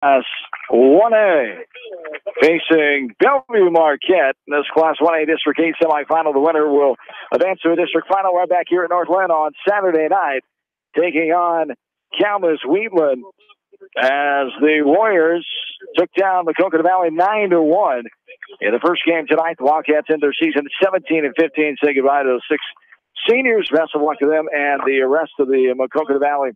Class 1A facing Bellevue Marquette in this Class 1A District 8 semifinal. The winner will advance to a District Final right back here at North Linn on Saturday night, taking on Camas Wheatland as the Warriors took down the Coconut Valley 9-1 in the first game tonight. The Wildcats end their season 17-15. Say goodbye to those 6 seniors. Best of luck to them and the rest of the Coconut Valley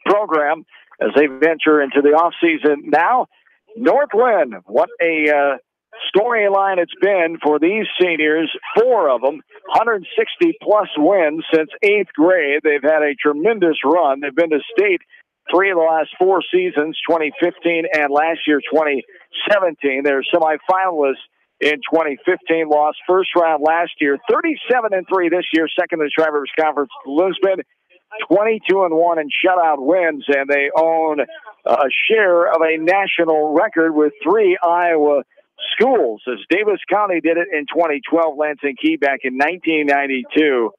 program as they venture into the offseason now. North Linn, what a storyline it's been for these seniors. 4 of them, 160-plus wins since 8th grade. They've had a tremendous run. They've been to state 3 of the last 4 seasons, 2015 and last year, 2017. They're semifinalists in 2015, lost first round last year, 37-3 this year, second in the Tri-Rivers Conference. Lisbon, 22-1 in shutout wins, and they own a share of a national record with 3 Iowa schools, as Davis County did it in 2012, Lansing Key back in 1992,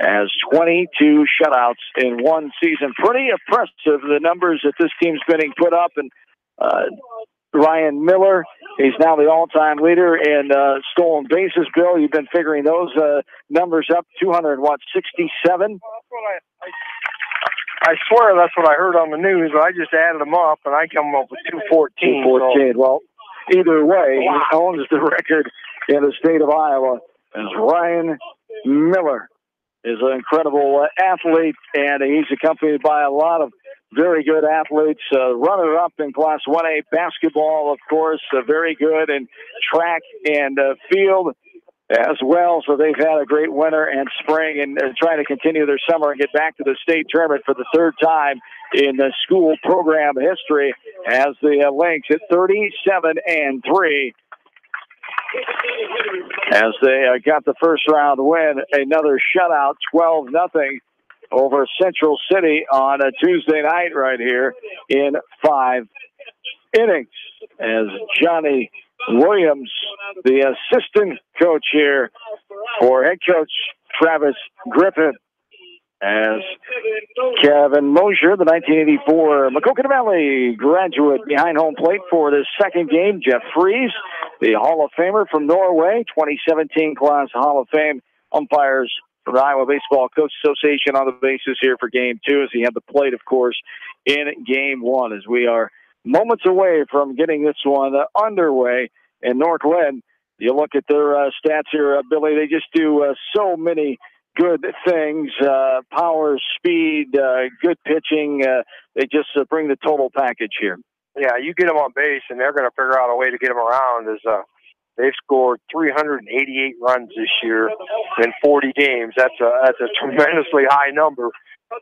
as 22 shutouts in one season. Pretty impressive, the numbers that this team's been put up, and Ryan Miller, he's now the all-time leader in stolen bases. Bill, you've been figuring those numbers up, 267? I swear that's what I heard on the news, but I just added them up, and I come up with 214. 214. So. Well, either way, wow. He owns the record in the state of Iowa, as Ryan Miller is an incredible athlete, and he's accompanied by a lot of very good athletes. Runner-up in Class 1A basketball, of course, very good in track and field as well. So they've had a great winter and spring, and they're trying to continue their summer and get back to the state tournament for the 3rd time in the school program history, as the Lynx at 37-3. As they got the first round win, another shutout, 12-0 over Central City on a Tuesday night right here in 5 innings. As Johnny Williams, the assistant coach here for head coach Travis Griffin, as Kevin Mosier, the 1984 Coconut Valley graduate, behind home plate for this second game. Jeff Fries, the Hall of Famer from Norway, 2017 Class Hall of Fame, umpires for the Iowa Baseball Coach Association on the bases here for Game 2, as he had the plate, of course, in Game 1, as we are moments away from getting this one underway. In North Linn, you look at their stats here, Billy, they just do so many good things, power, speed, good pitching. They just bring the total package here. Yeah, you get them on base, and they're going to figure out a way to get them around. They've scored 388 runs this year in 40 games. That's a tremendously high number,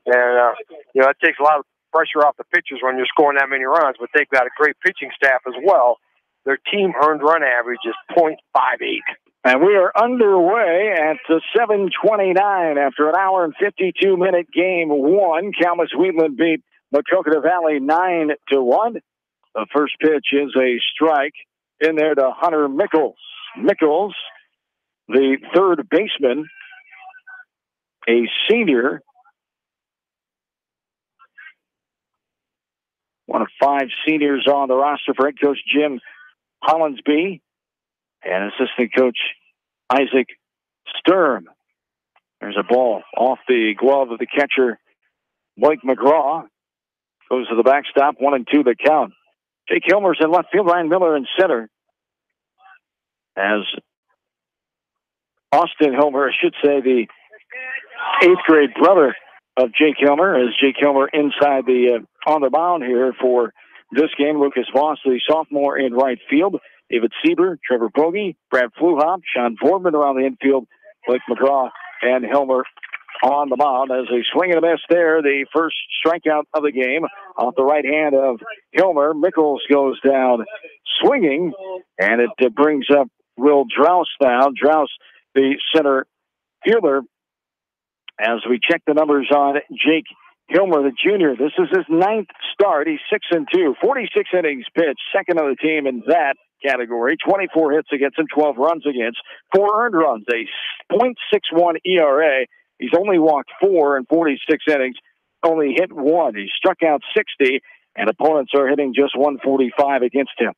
and it takes a lot of pressure off the pitchers when you're scoring that many runs. But they've got a great pitching staff as well. Their team earned run average is .58. And we are underway at 7:29 after an hour and 52-minute Game 1. Camas Wheatland beat Coconut Valley 9-1. The first pitch is a strike in there to Hunter Mickles. Mickles, the 3rd baseman, a senior, one of 5 seniors on the roster for head coach Jim Hollinsby and assistant coach Isaac Sturm. There's a ball off the glove of the catcher, Blake McGraw. Goes to the backstop, 1-2 the count. Jake Hilmer's in left field, Ryan Miller in center. As Austin Hilmer, I should say, the 8th grade brother of Jake Hilmer, as Jake Hilmer inside the on the mound here for this game. Lucas Voss, the sophomore in right field. David Sieber, Trevor Bogie, Brad Fluhop, Sean Boardman around the infield, Blake McGraw, and Hilmer on the mound as they swing and a miss there. The first strikeout of the game off the right hand of Hilmer. Mickles goes down swinging, and it brings up Will Drouse now. Drouse, the center fielder, as we check the numbers on Jake Hilmer, the junior. This is his 9th start. He's 6-2, 46 innings pitched, second on the team in that category. 24 hits against him, 12 runs against, 4 earned runs, a .61 ERA. He's only walked 4 in 46 innings, only hit 1. He struck out 60, and opponents are hitting just 145 against him.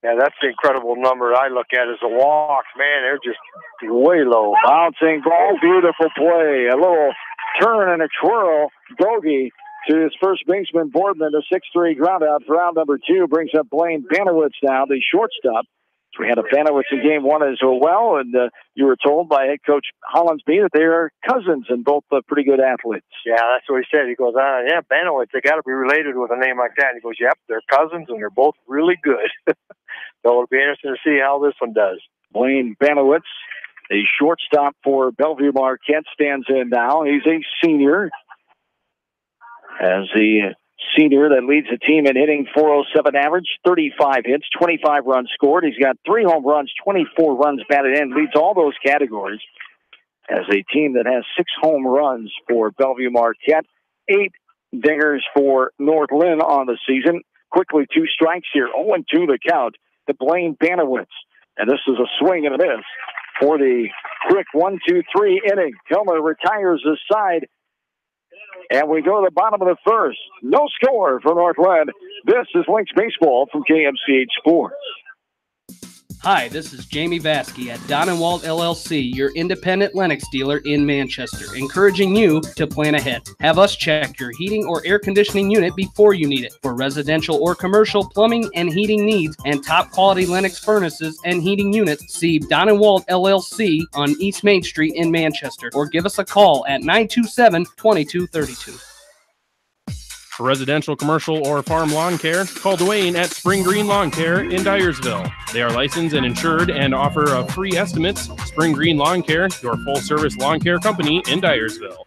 Yeah, that's the incredible number I look at is the walks. Man, they're just way low. Bouncing ball, beautiful play. A little turn and a twirl. Bogey to his first baseman, Boardman, a 6-3 ground out for round number 2. Brings up Blaine Banowitz now, the shortstop. So we had a Banowitz in game 1 as well, and you were told by head coach Hollinsby that they are cousins and both pretty good athletes. Yeah, that's what he said. He goes, yeah, Banowitz, they got to be related with a name like that. And he goes, yep, they're cousins, and they're both really good. So it'll be interesting to see how this one does. Blaine Banowitz, the shortstop for Bellevue Marquette, stands in now. He's a senior. As the senior that leads the team in hitting, 407 average, 35 hits, 25 runs scored. He's got 3 home runs, 24 runs batted in, leads all those categories. As a team that has 6 home runs for Bellevue Marquette, 8 dingers for North Linn on the season. Quickly 2 strikes here, 0-2 the count to Blaine Banowitz. And this is a swing and a miss for the quick 1-2-3 inning. Hilmer retires his side. And we go to the bottom of the first. No score for North Linn. This is Lynx Baseball from KMCH Sports. Hi, this is Jamie Vasky at Don & Walt LLC, your independent Lennox dealer in Manchester, encouraging you to plan ahead. Have us check your heating or air conditioning unit before you need it. For residential or commercial plumbing and heating needs and top quality Lennox furnaces and heating units, see Don & Walt LLC on East Main Street in Manchester, or give us a call at 927-2232. For residential, commercial, or farm lawn care, call Dwayne at Spring Green Lawn Care in Dyersville. They are licensed and insured and offer free estimates. Spring Green Lawn Care, your full-service lawn care company in Dyersville.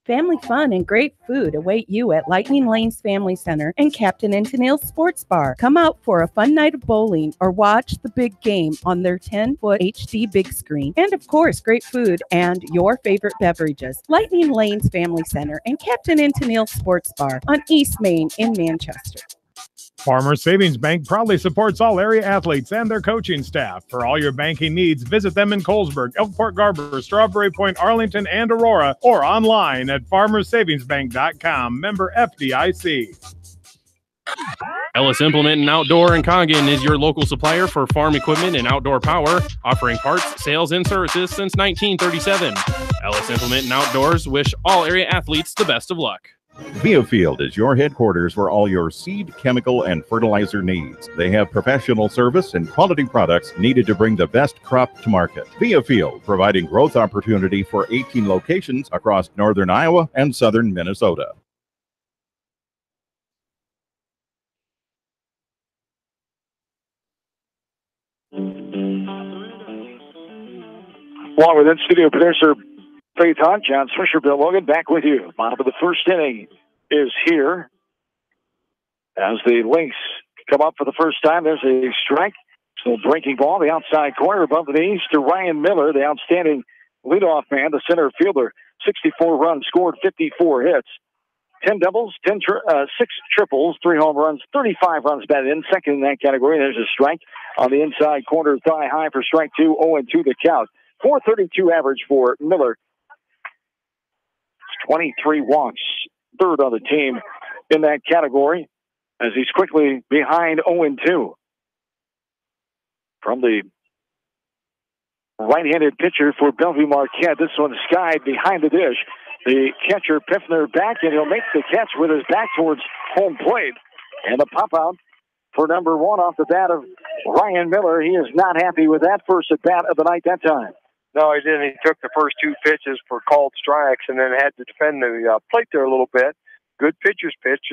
Family fun and great food await you at Lightning Lanes Family Center and Captain and Tennille's Sports Bar. Come out for a fun night of bowling or watch the big game on their 10-foot HD big screen. And of course, great food and your favorite beverages. Lightning Lanes Family Center and Captain and Tennille's Sports Bar on East Main in Manchester. Farmers Savings Bank proudly supports all area athletes and their coaching staff. For all your banking needs, visit them in Colesburg, Elkport Garber, Strawberry Point, Arlington, and Aurora, or online at farmersavingsbank.com. Member FDIC. Ellis Implement and Outdoor in Coggin is your local supplier for farm equipment and outdoor power, offering parts, sales, and services since 1937. Ellis Implement and Outdoors wish all area athletes the best of luck. Biofield is your headquarters for all your seed, chemical, and fertilizer needs. They have professional service and quality products needed to bring the best crop to market. Biofield, providing growth opportunity for 18 locations across northern Iowa and southern Minnesota. Along with that studio producer Faith Hunt, John Swisher, Bill Logan, back with you. Bottom of the first inning is here. As the Lynx come up for the first time, there's a strike. So breaking ball, the outside corner above the knees to Ryan Miller, the outstanding leadoff man, the center fielder. 64 runs scored, 54 hits. 10 doubles, 6 triples, 3 home runs, 35 runs batted in. Second in that category. There's a strike on the inside corner, thigh high for strike 2, 0-2 the count. 432 average for Miller. 23 walks, third on the team in that category, as he's quickly behind 0-2. From the right-handed pitcher for Bellevue Marquette, this one skied behind the dish. The catcher, Piffner, back, and he'll make the catch with his back towards home plate. And the pop-out for number 1 off the bat of Ryan Miller. He is not happy with that first at-bat of the night that time. No, he didn't. He took the first 2 pitches for called strikes and then had to defend the plate there a little bit. Good pitcher's pitch,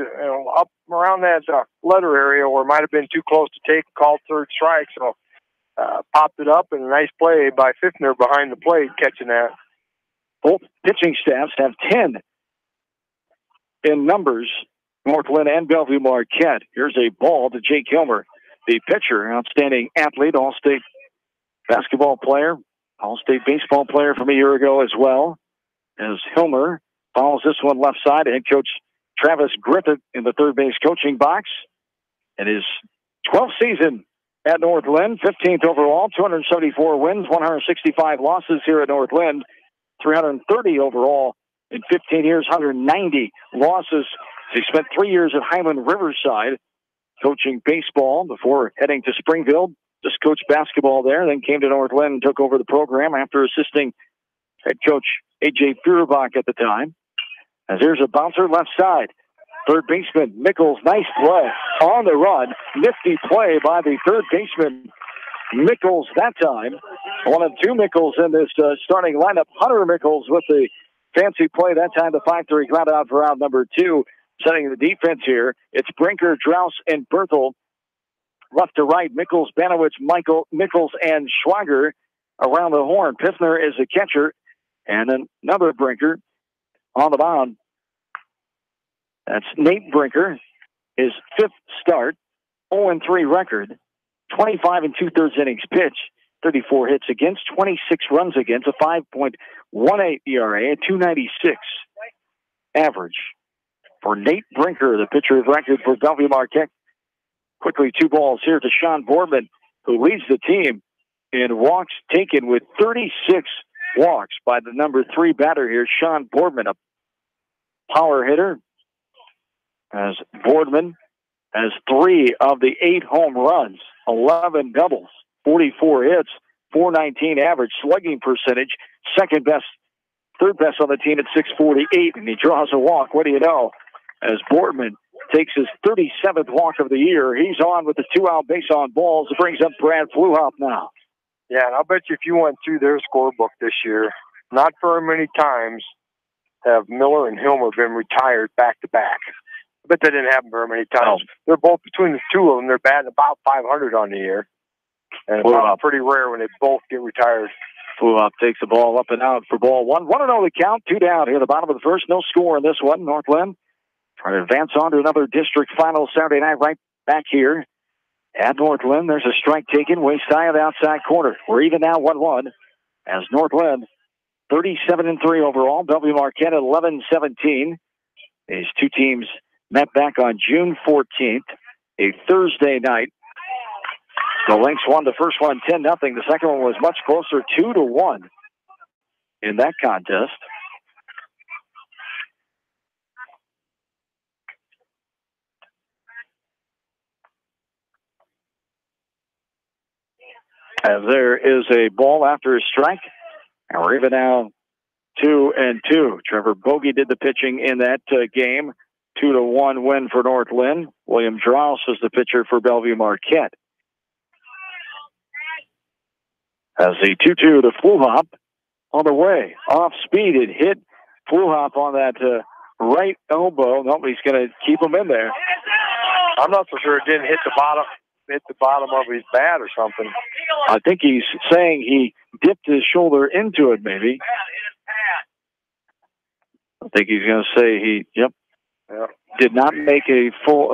up around that letter area where it might have been too close to take, called third strike. So popped it up, and a nice play by Piffner behind the plate catching that. Both pitching staffs have 10 in numbers, North Linn and Bellevue Marquette. Here's a ball to Jake Hilmer, the pitcher, outstanding athlete, all-state basketball player, all-state baseball player from a year ago as well. As Hilmer follows this one left side, head coach Travis Griffith in the third base coaching box. In his 12th season at North Linn, 15th overall, 274 wins, 165 losses here at North Linn, 330 overall in 15 years, 190 losses He spent 3 years at Highland Riverside coaching baseball before heading to Springfield. Just coached basketball there, then came to North Linn and took over the program after assisting head coach A.J. Feuerbach at the time. As there's a bouncer left side. Third baseman Mickles, nice play on the run. Nifty play by the third baseman Mickles that time. One of two Mickles in this starting lineup. Hunter Mickles with the fancy play that time. The 5-3 ground out for out number 2. Setting the defense here. It's Brinker, Draus, and Berthel. Left to right, Mickles, Banowitz, Mickles, and Schwager around the horn. Piffner is the catcher. And another Brinker on the mound. That's Nate Brinker, his 5th start, 0-3 record, 25 2/3 innings pitched, 34 hits against, 26 runs against, a 5.18 ERA, a 2.96 average for Nate Brinker, the pitcher of record for Bellevue Marquette. Quickly 2 balls here to Sean Boardman, who leads the team in walks taken with 36 walks by the number 3 batter here, Sean Boardman, a power hitter. As Boardman has 3 of the 8 home runs, 11 doubles, 44 hits, 419 average slugging percentage, second best, third best on the team at 648, and he draws a walk. What do you know? As Boardman takes his 37th walk of the year, he's on with the 2-out base on balls. It brings up Brad Fluhop now. Yeah, and I'll bet you if you went through their scorebook this year, not very many times have Miller and Hilmer been retired back-to-back. I bet that didn't happen very many times. Oh. They're both, between the two of them, they're batting about 500 on the year. And it's pretty rare when they both get retired. Fluhop takes the ball up and out for ball 1. 1-0 the count, 2 down here at the bottom of the first. No score in this one. North Linn trying to advance on to another district final Saturday night right back here at North Linn. There's a strike taken way side of the outside corner. We're even now 1-1 as North Linn 37-3 overall. Bellevue Marquette 11-17. These two teams met back on June 14th, a Thursday night. The Lynx won the first one 10-0. The second one was much closer, 2-1 in that contest. As there is a ball after a strike, and we're even now 2-2. Trevor Bogey did the pitching in that game. 2-1 win for North Linn. William Draus is the pitcher for Bellevue Marquette. As the 2-2 to Fluhop on the way. Off speed, it hit Fluhop on that right elbow. Nobody's going to keep him in there. I'm not so sure it didn't hit the bottom of his bat or something. I think he's saying he dipped his shoulder into it, maybe. I think he's going to say he, did not make a full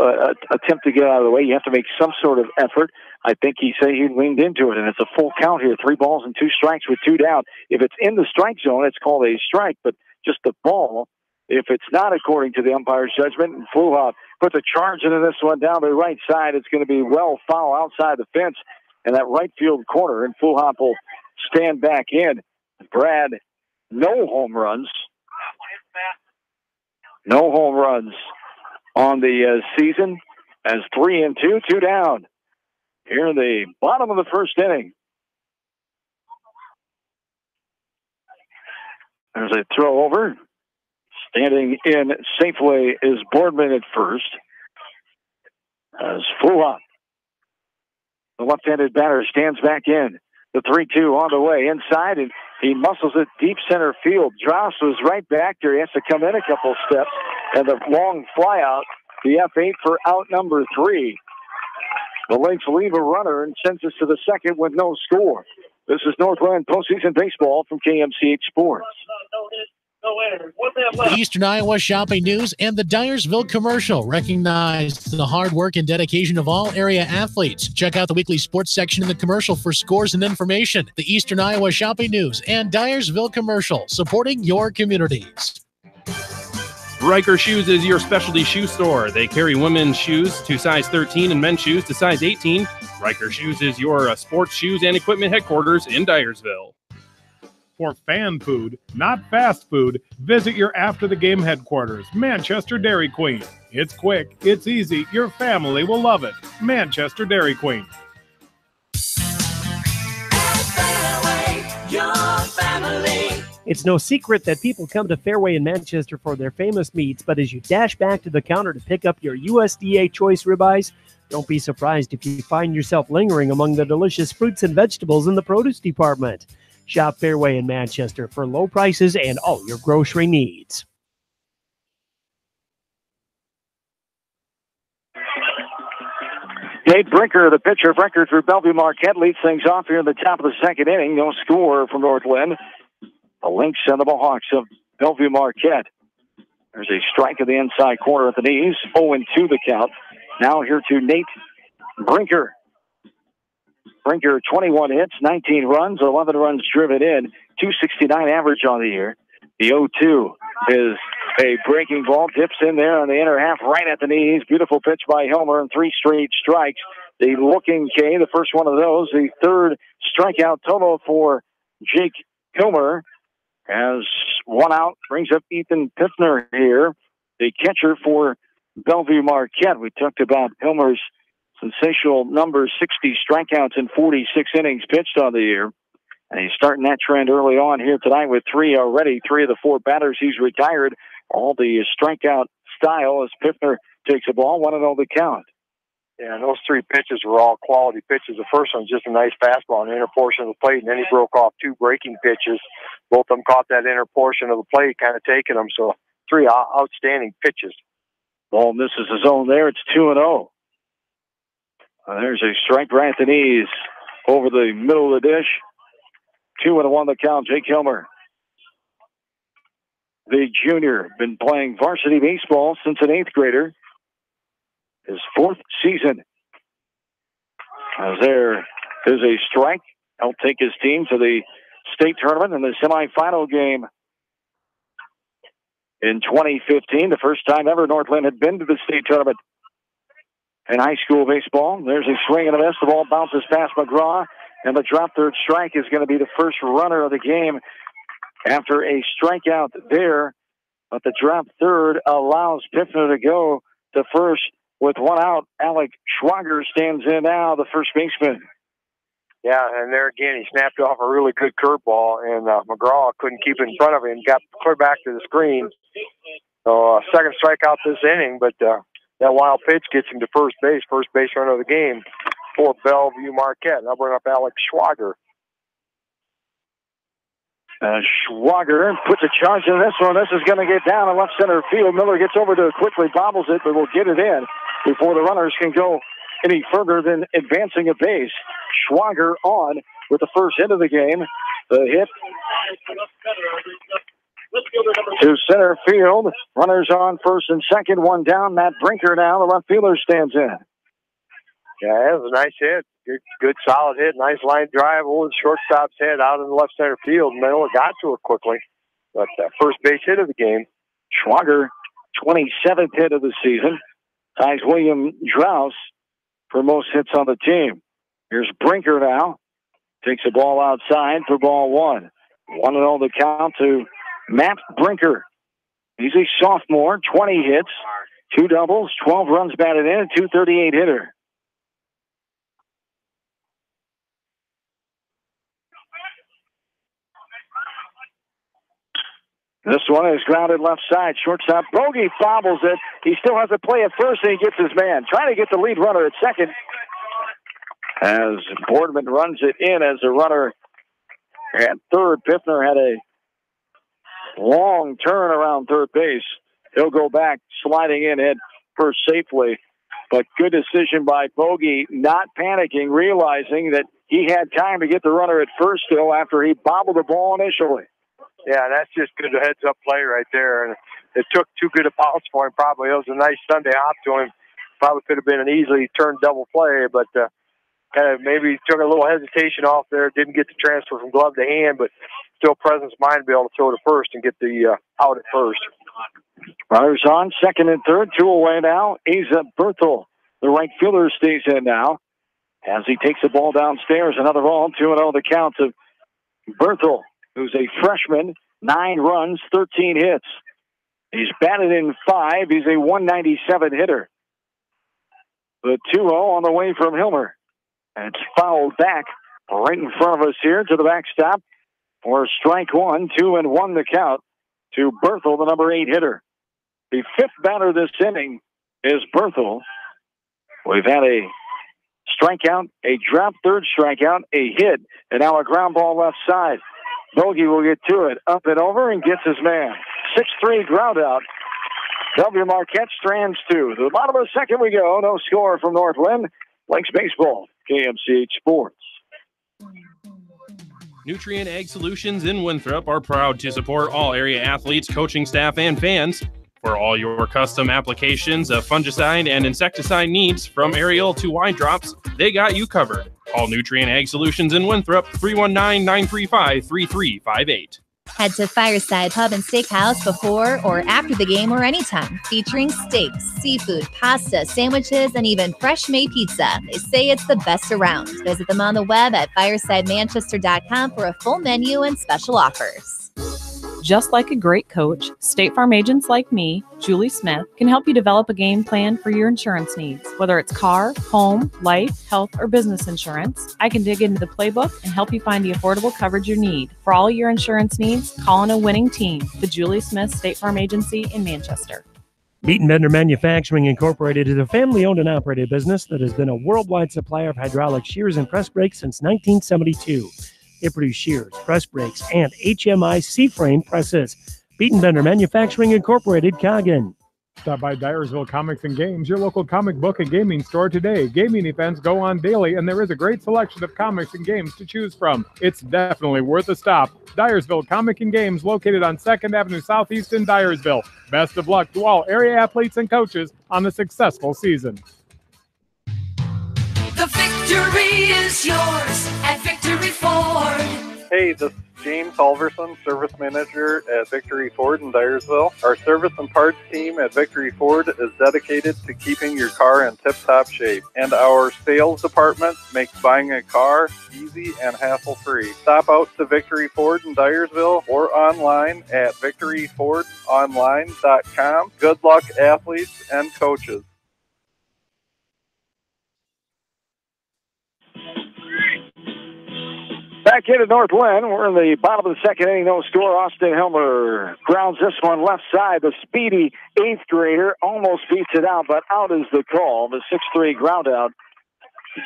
attempt to get out of the way. You have to make some sort of effort. I think he said he leaned into it, and it's a full count here. 3 balls and 2 strikes with 2 down. If it's in the strike zone, it's called a strike, but just the ball, if it's not according to the umpire's judgment, and Fluhop puts a charge into this one down the right side, it's going to be well foul outside the fence in that right field corner, and Fluhop will stand back in. Brad, no home runs. No home runs on the season as 3-2, 2 down. Here in the bottom of the first inning. There's a throw over. Standing in safely is Boardman at first. As Fluhop, the left-handed batter, stands back in. The 3-2 on the way inside, and he muscles it deep center field. Draus was right back there. He has to come in a couple steps, and the long fly out, the F8 for out number 3. The Lynx leave a runner and sends us to the second with no score. This is North Linn postseason baseball from KMCH Sports. The Eastern Iowa Shopping News and the Dyersville Commercial recognize the hard work and dedication of all area athletes. Check out the weekly sports section in the commercial for scores and information. The Eastern Iowa Shopping News and Dyersville Commercial, supporting your communities. Riker Shoes is your specialty shoe store. They carry women's shoes to size 13 and men's shoes to size 18. Riker Shoes is your sports shoes and equipment headquarters in Dyersville. For fan food, not fast food, visit your after-the-game headquarters, Manchester Dairy Queen. It's quick, it's easy, your family will love it. Manchester Dairy Queen. It's no secret that people come to Fairway in Manchester for their famous meats, but as you dash back to the counter to pick up your USDA choice ribeyes, don't be surprised if you find yourself lingering among the delicious fruits and vegetables in the produce department. Shop Fairway in Manchester for low prices and all your grocery needs. Nate Brinker, the pitcher. Brinker through Bellevue Marquette leads things off here in the top of the second inning. No score from North Linn. The Lynx and the Mohawks of Bellevue Marquette. There's a strike in the inside corner at the knees. 0-2 the count. Now here to Nate Brinker. Brinker, 21 hits, 19 runs, 11 runs driven in, 269 average on the year. The 0-2 is a breaking ball, dips in there on the inner half, right at the knees. Beautiful pitch by Helmer, and 3 straight strikes. The looking K, the first one of those, the third strikeout total for Jake Helmer. Has 1 out, brings up Ethan Piffner here, the catcher for Bellevue Marquette. We talked about Helmer's sensational numbers, 60 strikeouts in 46 innings pitched on the year. And he's starting that trend early on here tonight with 3 already. 3 of the 4 batters he's retired. All the strikeout style as Piffner takes a ball, 1-0 the count. Yeah, and those 3 pitches were all quality pitches. The first one's just a nice fastball in the inner portion of the plate, and then he broke off 2 breaking pitches. Both of them caught that inner portion of the plate, kind of taking them. So 3 outstanding pitches. Ball misses the zone there. It's 2-0. There's a strike right at the knees over the middle of the dish. 2-1 the count. Jake Helmer, the junior, been playing varsity baseball since an 8th grader. His 4th season. As there is a strike. He'll take his team to the state tournament in the semifinal game in 2015. The first time ever North Linn had been to the state tournament in high school baseball. There's a swing and a miss. The ball bounces past McGraw, and the drop third strike is going to be the first runner of the game after a strikeout there. But the drop third allows Piffner to go to first with 1 out. Alec Schwager stands in now, the first baseman. Yeah, and there again, he snapped off a really good curveball, and McGraw couldn't keep it in front of him. Got clear back to the screen. So second strikeout this inning, but that wild pitch gets him to first base runner of the game for Bellevue Marquette. Now bring up Alex Schwager. Schwager puts a charge in this one. This is going to get down in left center field. Miller gets over to it quickly, bobbles it, but will get it in before the runners can go any further than advancing a base. Schwager on with the first hit of the game. The hit to center field. Runners on first and second, 1 down. Matt Brinker now, the left fielder, stands in. Yeah, it was a nice hit. Good solid hit. Nice line drive over the shortstop's head out in the left center field. Miller got to it quickly. But first base hit of the game. Schwager, 27th hit of the season. Ties William Drouse for most hits on the team. Here's Brinker now. Takes the ball outside for ball 1. 1-0 the count to Matt Brinker. He's a sophomore, 20 hits, 2 doubles, 12 runs batted in, a .238 hitter. This one is grounded left side. Shortstop Bogey fobbles it. He still has to play at first, and he gets his man. Trying to get the lead runner at second. As Boardman runs it in as the runner at third. Piffner had a long turn around third base. He'll go back, sliding in head first safely. But good decision by Bogey, not panicking, realizing that he had time to get the runner at first still after he bobbled the ball initially. Yeah, that's just good heads-up play right there. And it took too good a bounce for him, probably. It was a nice Sunday hop to him. Probably could have been an easily turned double play, but kind of maybe took a little hesitation off there. Didn't get the transfer from glove to hand, but still presence of mind to be able to throw to first and get the out at first. Runners on, second and third, 2 away now. Asa Berthel, the right fielder, stays in now. As he takes the ball downstairs, another ball, 2-0 the count to Berthel. who's a freshman, 9 runs, 13 hits. He's batted in 5. He's a 197 hitter. The 2-0 on the way from Hilmer. And it's fouled back right in front of us here to the backstop for strike 1, 2-1 the count to Berthel, the number 8 hitter. The 5th batter this inning is Berthel. We've had a strikeout, a drop, 3rd strikeout, a hit, and now a ground ball left side. Bogey will get to it, up and over, and gets his man. 6-3 ground out. Bellevue Marquette strands 2. To the bottom of the 2nd we go. No score from North Linn. Lynx Baseball, KMCH Sports. Nutrient Ag Solutions in Winthrop are proud to support all area athletes, coaching staff, and fans. For all your custom applications of fungicide and insecticide needs, from aerial to wide drops, they got you covered. Call Nutrient Ag Solutions in Winthrop, 319-935-3358. Head to Fireside Pub and Steakhouse before or after the game or anytime, featuring steaks, seafood, pasta, sandwiches, and even fresh-made pizza. They say it's the best around. Visit them on the web at firesidemanchester.com for a full menu and special offers. Just like a great coach, State Farm agents like me, Julie Smith, can help you develop a game plan for your insurance needs. Whether it's car, home, life, health, or business insurance, I can dig into the playbook and help you find the affordable coverage you need. For all your insurance needs, call on a winning team. The Julie Smith State Farm Agency in Manchester. Beaton Bender Manufacturing Incorporated is a family-owned and operated business that has been a worldwide supplier of hydraulic shears and press brakes since 1972. They produce shears, press brakes, and HMI C-frame presses. Beaton Bender Manufacturing Incorporated, Coggin. Stop by Dyersville Comics and Games, your local comic book and gaming store today. Gaming events go on daily, and there is a great selection of comics and games to choose from. It's definitely worth a stop. Dyersville Comic and Games, located on 2nd Avenue Southeast in Dyersville. Best of luck to all area athletes and coaches on a successful season. The victory is yours at Victory Ford. Hey, this is James Halverson, Service Manager at Victory Ford in Dyersville. Our service and parts team at Victory Ford is dedicated to keeping your car in tip-top shape. And our sales department makes buying a car easy and hassle-free. Stop out to Victory Ford in Dyersville or online at victoryfordonline.com. Good luck, athletes and coaches. Back into North Linn. We're in the bottom of the 2nd inning. No score. Austin Hilmer grounds this one left side. The speedy 8th grader almost beats it out, but out is the call. The 6-3 ground out.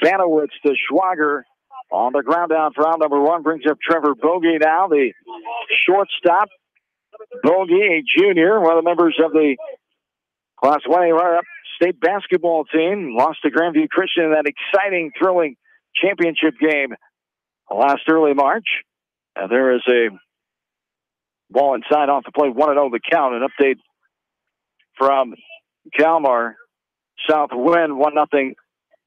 Banowitz to Schwager on the ground out for out number 1. Brings up Trevor Bogey now, the shortstop. Bogey, a junior, one of the members of the Class 1A runner-up state basketball team. Lost to Grandview Christian in that exciting, thrilling championship game last early March. And there is a ball inside off the plate, 1-0 the count. An update from Kalmar. South win 1-0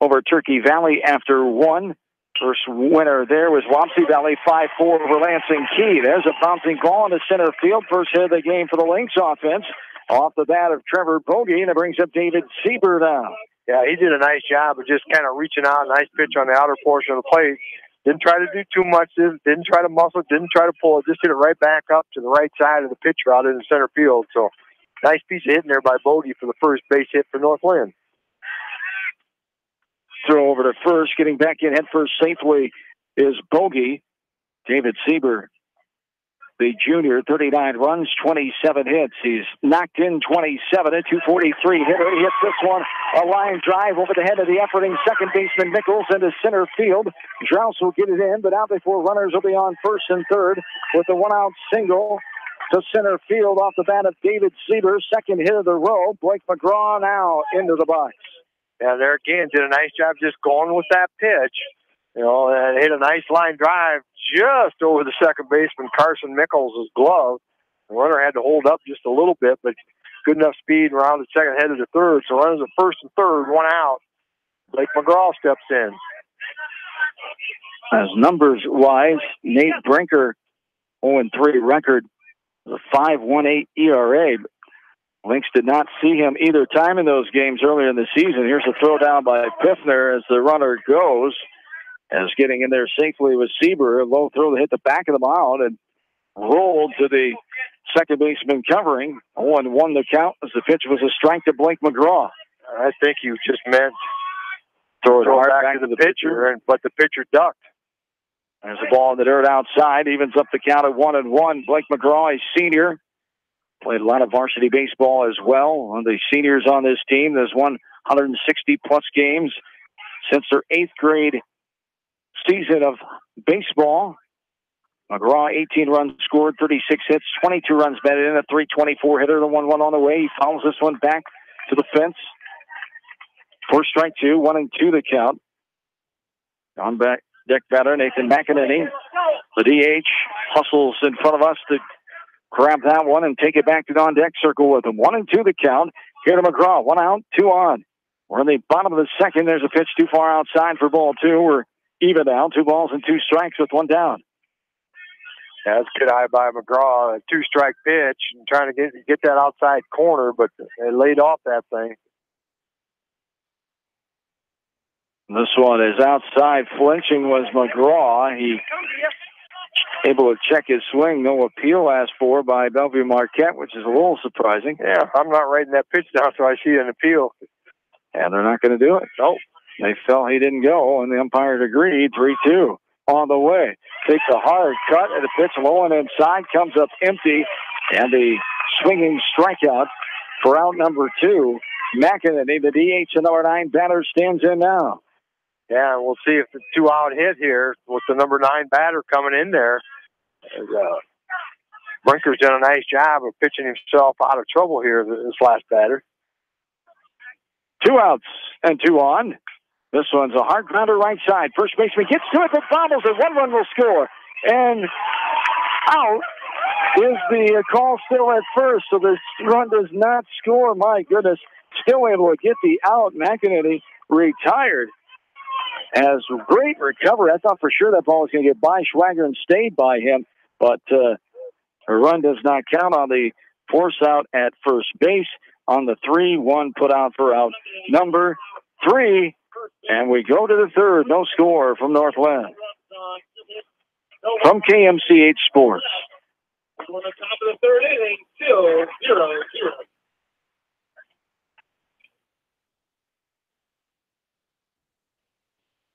over Turkey Valley after 1. First winner there was Wapsie Valley 5-4 over Lansing Key. There's a bouncing ball into center field. First hit of the game for the Lynx offense. Off the bat of Trevor Bogey, and it brings up David Sieber now. Yeah, he did a nice job of just kind of reaching out. Nice pitch on the outer portion of the plate. Didn't try to do too much. Didn't try to muscle. Didn't try to pull it. Just hit it right back up to the right side of the pitch route in the center field. So nice piece of hitting there by Bogey for the first base hit for North Linn. Throw over to first. Getting back in head first safely is Bogey. David Sieber, the junior, 39 runs, 27 hits. He's knocked in 27 at 243 hitter. He hits this one, a line drive over the head of the efforting second baseman Nichols into center field. Strauss will get it in, but out before runners will be on first and third with a one-out single to center field off the bat of David Sieber. Second hit of the row. Blake McGraw now into the box. Yeah, there again, did a nice job just going with that pitch. You know, and hit a nice line drive just over the second baseman, Carson Nichols' glove. The runner had to hold up just a little bit, but good enough speed around the second, headed to third. So runners at first and third, one out. Blake McGraw steps in. As numbers-wise, Nate Brinker, 0-3 record, a 5.18 ERA. Lynx did not see him either time in those games earlier in the season. Here's a throw down by Piffner as the runner goes. As getting in there safely with Sieber, a low throw to hit the back of the mound, and rolled to the second baseman covering. 0-1 the count as the pitch was a strike to Blake McGraw. I think you just meant throw it hard back to the pitcher, but the pitcher ducked. There's a ball in the dirt outside. Evens up the count at 1-1. Blake McGraw, a senior. Played a lot of varsity baseball as well. One of the seniors on this team. There's won 160-plus games since their 8th grade season of baseball. McGraw, 18 runs scored, 36 hits, 22 runs batted in, a .324 hitter, the 1-1 on the way. He fouls this one back to the fence. First strike two, 1-2 the count. On back deck batter, Nathan McEnany. The DH hustles in front of us to grab that one and take it back to the on-deck circle with him. 1-2 the count. Here to McGraw. 1 out, 2 on. We're in the bottom of the second. There's a pitch too far outside for ball 2. We're even now. 2 balls and 2 strikes with 1 down. Yeah, that's a good eye by McGraw. A 2-strike pitch and trying to get that outside corner, but they laid off that thing. This one is outside. Flinching was McGraw. He able to check his swing. No appeal asked for by Bellevue Marquette, which is a little surprising. Yeah, I'm not writing that pitch down so I see an appeal. And they're not going to do it. Nope. They felt he didn't go, and the umpire agreed. 3-2 on the way. Takes a hard cut, and the pitch low and inside comes up empty, and the swinging strikeout for out number 2. McEnany, the DH, and number 9 batter, stands in now. Yeah, we'll see if the 2-out hit here with the number 9 batter coming in there. Brinker's done a nice job of pitching himself out of trouble here, this last batter. 2 outs and 2 on. This one's a hard grounder right side. First baseman gets to it, but bobbles it. 1 run will score. And out is the call still at first, so this run does not score. My goodness, still able to get the out. McEnany retired. Has great recovery. I thought for sure that ball was going to get by Schwager and stayed by him, but a run does not count on the force out at first base on the 3-1 put out for out number 3. And we go to the third. No score from Northland. From KMCH Sports. On the top of the 3rd inning, still 0-0.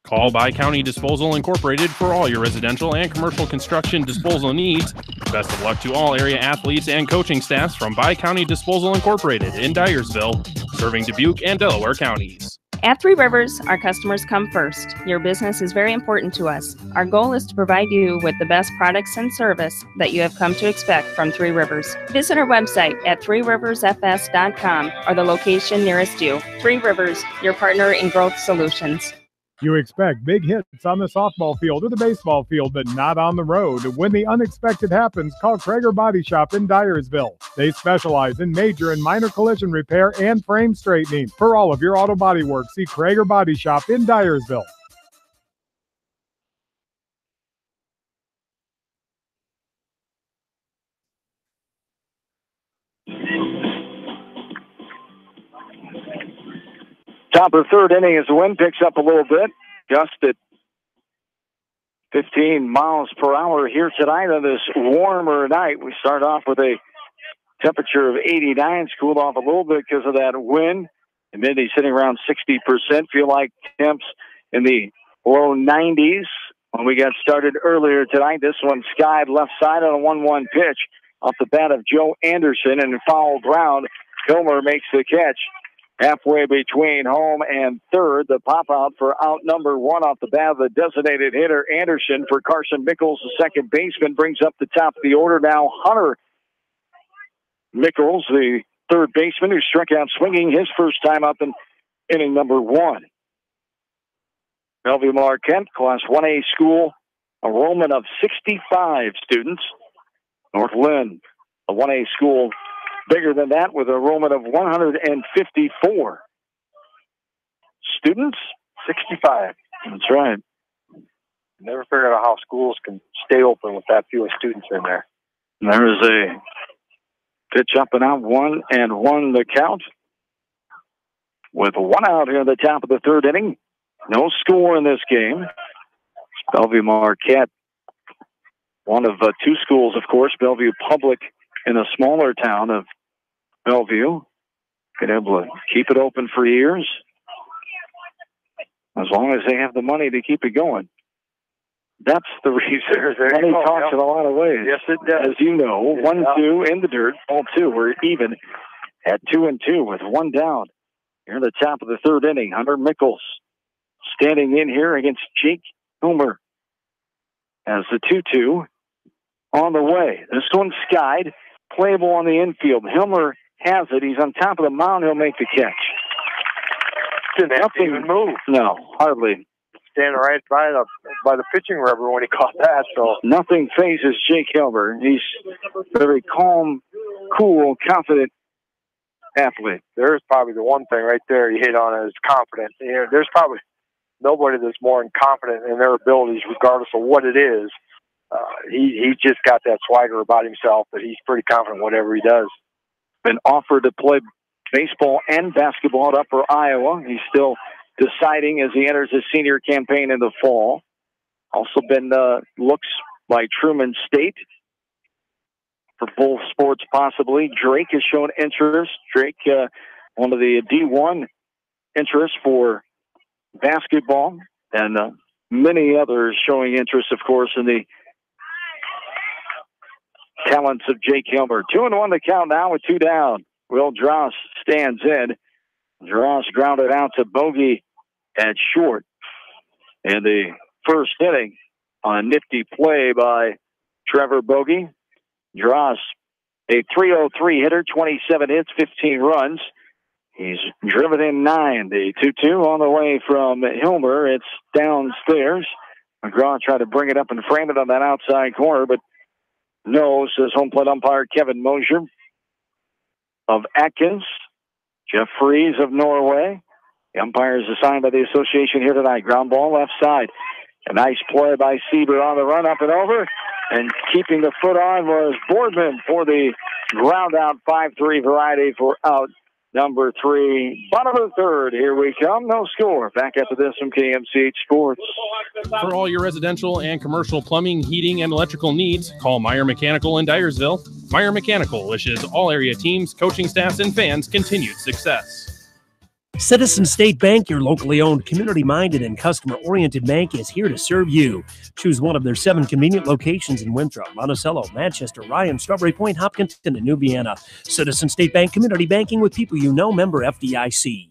Call By County Disposal Incorporated for all your residential and commercial construction disposal needs. Best of luck to all area athletes and coaching staffs from By County Disposal Incorporated in Dyersville, serving Dubuque and Delaware counties. At Three Rivers, our customers come first. Your business is very important to us. Our goal is to provide you with the best products and service that you have come to expect from Three Rivers. Visit our website at threeriversfs.com or the location nearest you. Three Rivers, your partner in growth solutions. You expect big hits on the softball field or the baseball field, but not on the road. When the unexpected happens, call Krager Body Shop in Dyersville. They specialize in major and minor collision repair and frame straightening. For all of your auto body work, see Krager Body Shop in Dyersville. Top of the 3rd inning as the wind picks up a little bit. Gust at 15 miles per hour here tonight on this warmer night. We start off with a temperature of 89. It's cooled off a little bit because of that wind. Humidity sitting around 60%. Feel like temps in the low 90s. When we got started earlier tonight, this one skied left side on a 1-1 pitch off the bat of Joe Anderson, and in foul ground, Kilmer makes the catch. Halfway between home and third, the pop-out for out number 1 off the bat of the designated hitter, Anderson, for Carson Mickles, the second baseman, brings up the top of the order now. Hunter Mickles, the third baseman, who struck out swinging his first time up in inning number 1. Bellevue Marquette, Class 1A school, enrollment of 65 students. North Linn, a 1A school, bigger than that with an enrollment of 154 students. 65. That's right. Never figured out how schools can stay open with that few students in there. And there is a pitch up and out, 1-1 the count. With 1 out here at the top of the 3rd inning. No score in this game. Bellevue Marquette one of two schools, of course, Bellevue Public in a smaller town of Bellevue. Been able to keep it open for years, as long as they have the money to keep it going. That's the reason. Money talks in a lot of ways. Yes, it does. As you know, 1-2 in the dirt. All two. We're even at 2-2 with one down. Here in the top of the third inning, Hunter Mickles standing in here against Jake Hilmer as the 2-2 on the way. This one's skied. Playable on the infield. Hilmer has it. He's on top of the mound. He'll make the catch. Didn't have to even move. No, hardly. Standing right by the pitching rubber when he caught that. So nothing phases Jake Hilmer. He's very calm, cool, confident athlete. There's probably the one thing right there you hit on is confidence. You know, there's probably nobody that's more confident in their abilities, regardless of what it is. He just got that swagger about himself that he's pretty confident whatever he does. Been offered to play baseball and basketball at Upper Iowa. He's still deciding as he enters his senior campaign in the fall. Also been looks by Truman State for both sports possibly. Drake has shown interest. Drake, one of the D1 interests for basketball, and many others showing interest, of course, in the talents of Jake Hilmer. 2-1 the count now with two down. Will Dross stands in. Dross grounded out to Bogey at short in the first inning on a nifty play by Trevor Bogey. Dross, a .303 hitter, 27 hits, 15 runs. He's driven in 9. The 2-2 on the way from Hilmer. It's downstairs. McGraw tried to bring it up and frame it on that outside corner, but no, says home plate umpire Kevin Mosier of Atkins. Jeff Fries of Norway. The umpire is assigned by the association here tonight. Ground ball left side. A nice play by Sieber on the run up and over. And keeping the foot on was Boardman for the ground out 5-3 variety for out number 3. Bottom of the third. Here we come. No score. Back after this from KMCH Sports. For all your residential and commercial plumbing, heating, and electrical needs, call Meyer Mechanical in Dyersville. Meyer Mechanical wishes all area teams, coaching staffs, and fans continued success. Citizen State Bank, your locally owned, community-minded, and customer-oriented bank, is here to serve you. Choose one of their 7 convenient locations in Winthrop, Monticello, Manchester, Ryan, Strawberry Point, Hopkinton, and New Vienna. Citizen State Bank, community banking with people you know, member FDIC.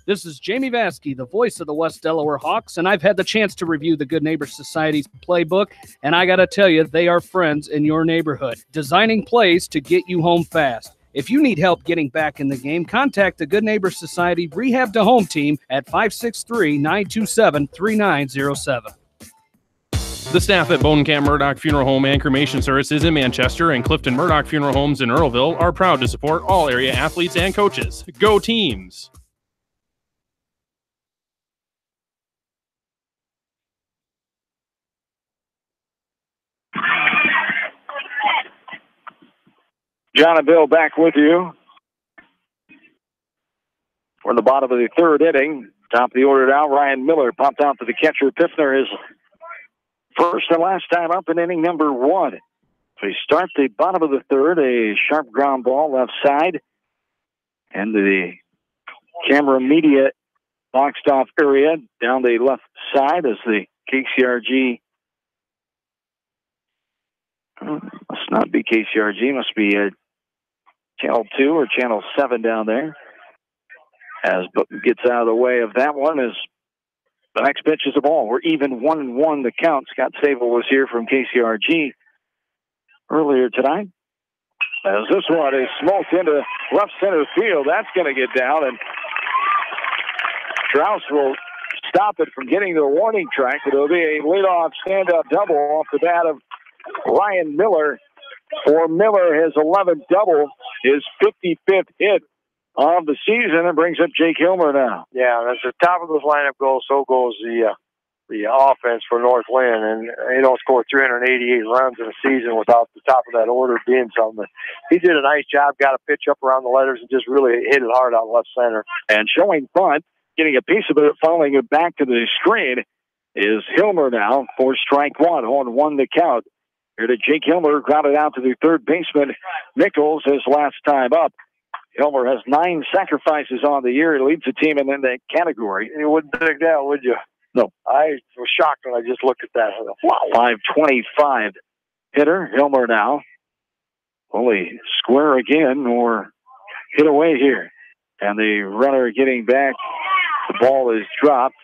This is Jamie Vaskey, the voice of the West Delaware Hawks, and I've had the chance to review the Good Neighbor Society's playbook, and I got to tell you, they are friends in your neighborhood, designing plays to get you home fast. If you need help getting back in the game, contact the Good Neighbor Society Rehab to Home team at 563-927-3907. The staff at Bonecamp Murdoch Funeral Home and Cremation Services in Manchester and Clifton Murdoch Funeral Homes in Earlville are proud to support all area athletes and coaches. Go teams! John and Bill back with you. We're in the bottom of the third inning. Top of the order now, Ryan Miller popped out to the catcher. Piffner, his first and last time up in inning number 1. So we start the bottom of the third, a sharp ground ball left side. And the camera media boxed off area down the left side as the KCRG, must not be KCRG, must be Channel 2 or Channel 7 down there. As gets out of the way of that one as the next pitch is the ball. We're even 1-1 the count. Scott Sable was here from KCRG earlier tonight. As this one is smoked into left center field, that's going to get down, and Strauss will stop it from getting to the warning track. It'll be a leadoff stand-up double off the bat of Ryan Miller. For Miller, his 11th double, his 55th hit of the season, and brings up Jake Hilmer now. Yeah, as the top of this lineup goes, so goes the offense for North Linn, and they don't score 388 runs in a season without the top of that order being something. He did a nice job, got a pitch up around the letters, and just really hit it hard out left center. And showing bunt, getting a piece of it, following it back to the screen, is Hilmer now for strike 1. On 1 the count. Here to Jake Hilmer, grounded out to the third baseman. Nichols his last time up. Hilmer has 9 sacrifices on the year. He leads the team in that category. You wouldn't think that, would you? No. I was shocked when I just looked at that. Wow. 525 hitter. Hilmer now. Only square again or hit away here. And the runner getting back. The ball is dropped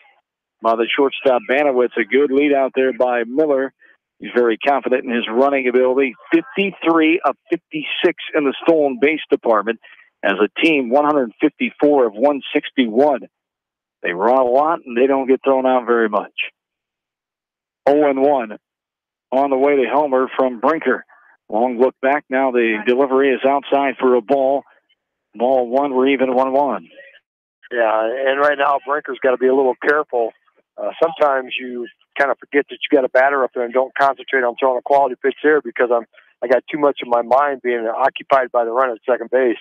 by the shortstop Banowitz. A good lead out there by Miller. He's very confident in his running ability. 53 of 56 in the stolen base department. As a team, 154 of 161. They run a lot, and they don't get thrown out very much. 0-1 on the way to Helmer from Brinker. Long look back. Now the delivery is outside for a ball. Ball one, we're even 1-1. Yeah, and right now Brinker's got to be a little careful. Sometimes you kind of forget that you got a batter up there and don't concentrate on throwing a quality pitch there because I got too much of my mind being occupied by the run at second base.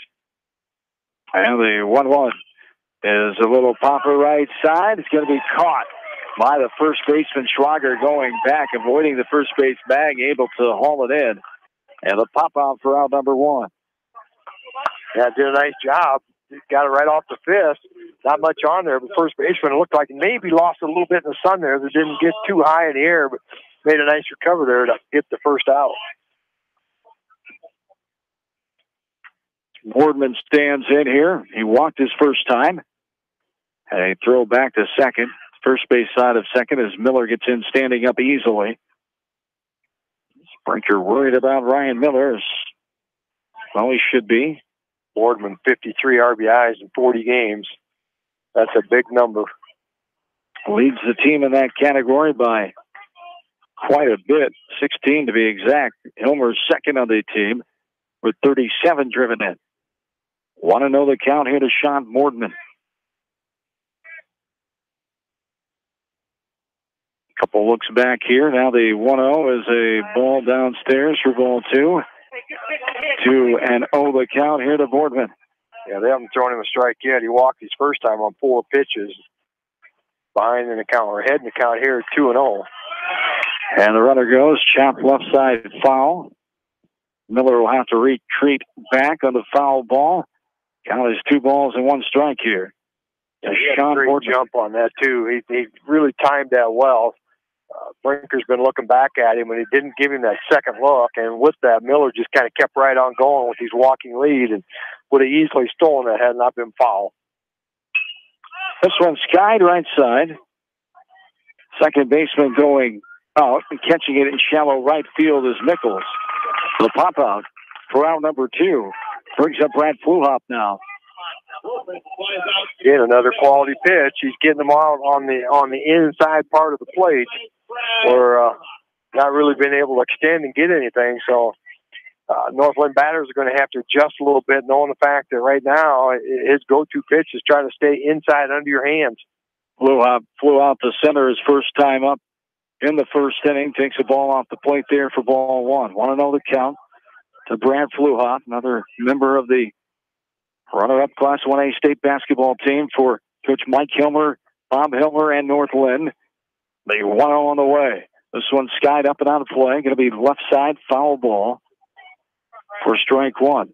And the 1-1 is a little popper right side. It's going to be caught by the first baseman Schwager going back, avoiding the first base bag, able to haul it in. And the pop out for out number 1. Yeah, did a nice job. Got it right off the fist. Not much on there, but first baseman, it looked like maybe lost a little bit in the sun there. That didn't get too high in the air, but made a nice recovery there to get the first out. Boardman stands in here. He walked his first time. A throw back to second. First base side of second as Miller gets in standing up easily. Brinker worried about Ryan Miller. Well, he should be. Boardman, 53 RBIs in 40 games. That's a big number. Leads the team in that category by quite a bit, 16 to be exact. Hilmer's second on the team with 37 driven in. Want to know the count here to Sean Boardman. Couple looks back here. Now the 1-0 is a ball downstairs for ball 2. 2-0 the count here to Boardman. Yeah, they haven't thrown him a strike yet. He walked his first time on 4 pitches. Behind in the count, or ahead in the count here, 2-0. And the runner goes, chopped left side foul. Miller will have to retreat back on the foul ball. Count is 2 balls and 1 strike here. Yeah, he had a great jump on that, too. He really timed that well. Brinker's been looking back at him, and he didn't give him that second look. And with that, Miller just kind of kept right on going with his walking lead and would have easily stolen that had it not been foul. This one's skied right side. Second baseman going out and catching it in shallow right field is Nichols. The pop out for out number 2 brings up Brad Fluhop now. Again, another quality pitch. He's getting them out on the inside part of the plate, or not really been able to extend and get anything. So Northland batters are going to have to adjust a little bit, knowing the fact that right now his go-to pitch is trying to stay inside under your hands. Flew out the center his first time up in the first inning. Takes the ball off the plate there for ball 1. Want to know the count to Brad Fluhop, another member of the runner-up Class 1A state basketball team for Coach Mike Hilmer, Bob Hilmer, and Northland. They 1-0 on the way. This one's skied up and out of play. Going to be left side foul ball for strike 1.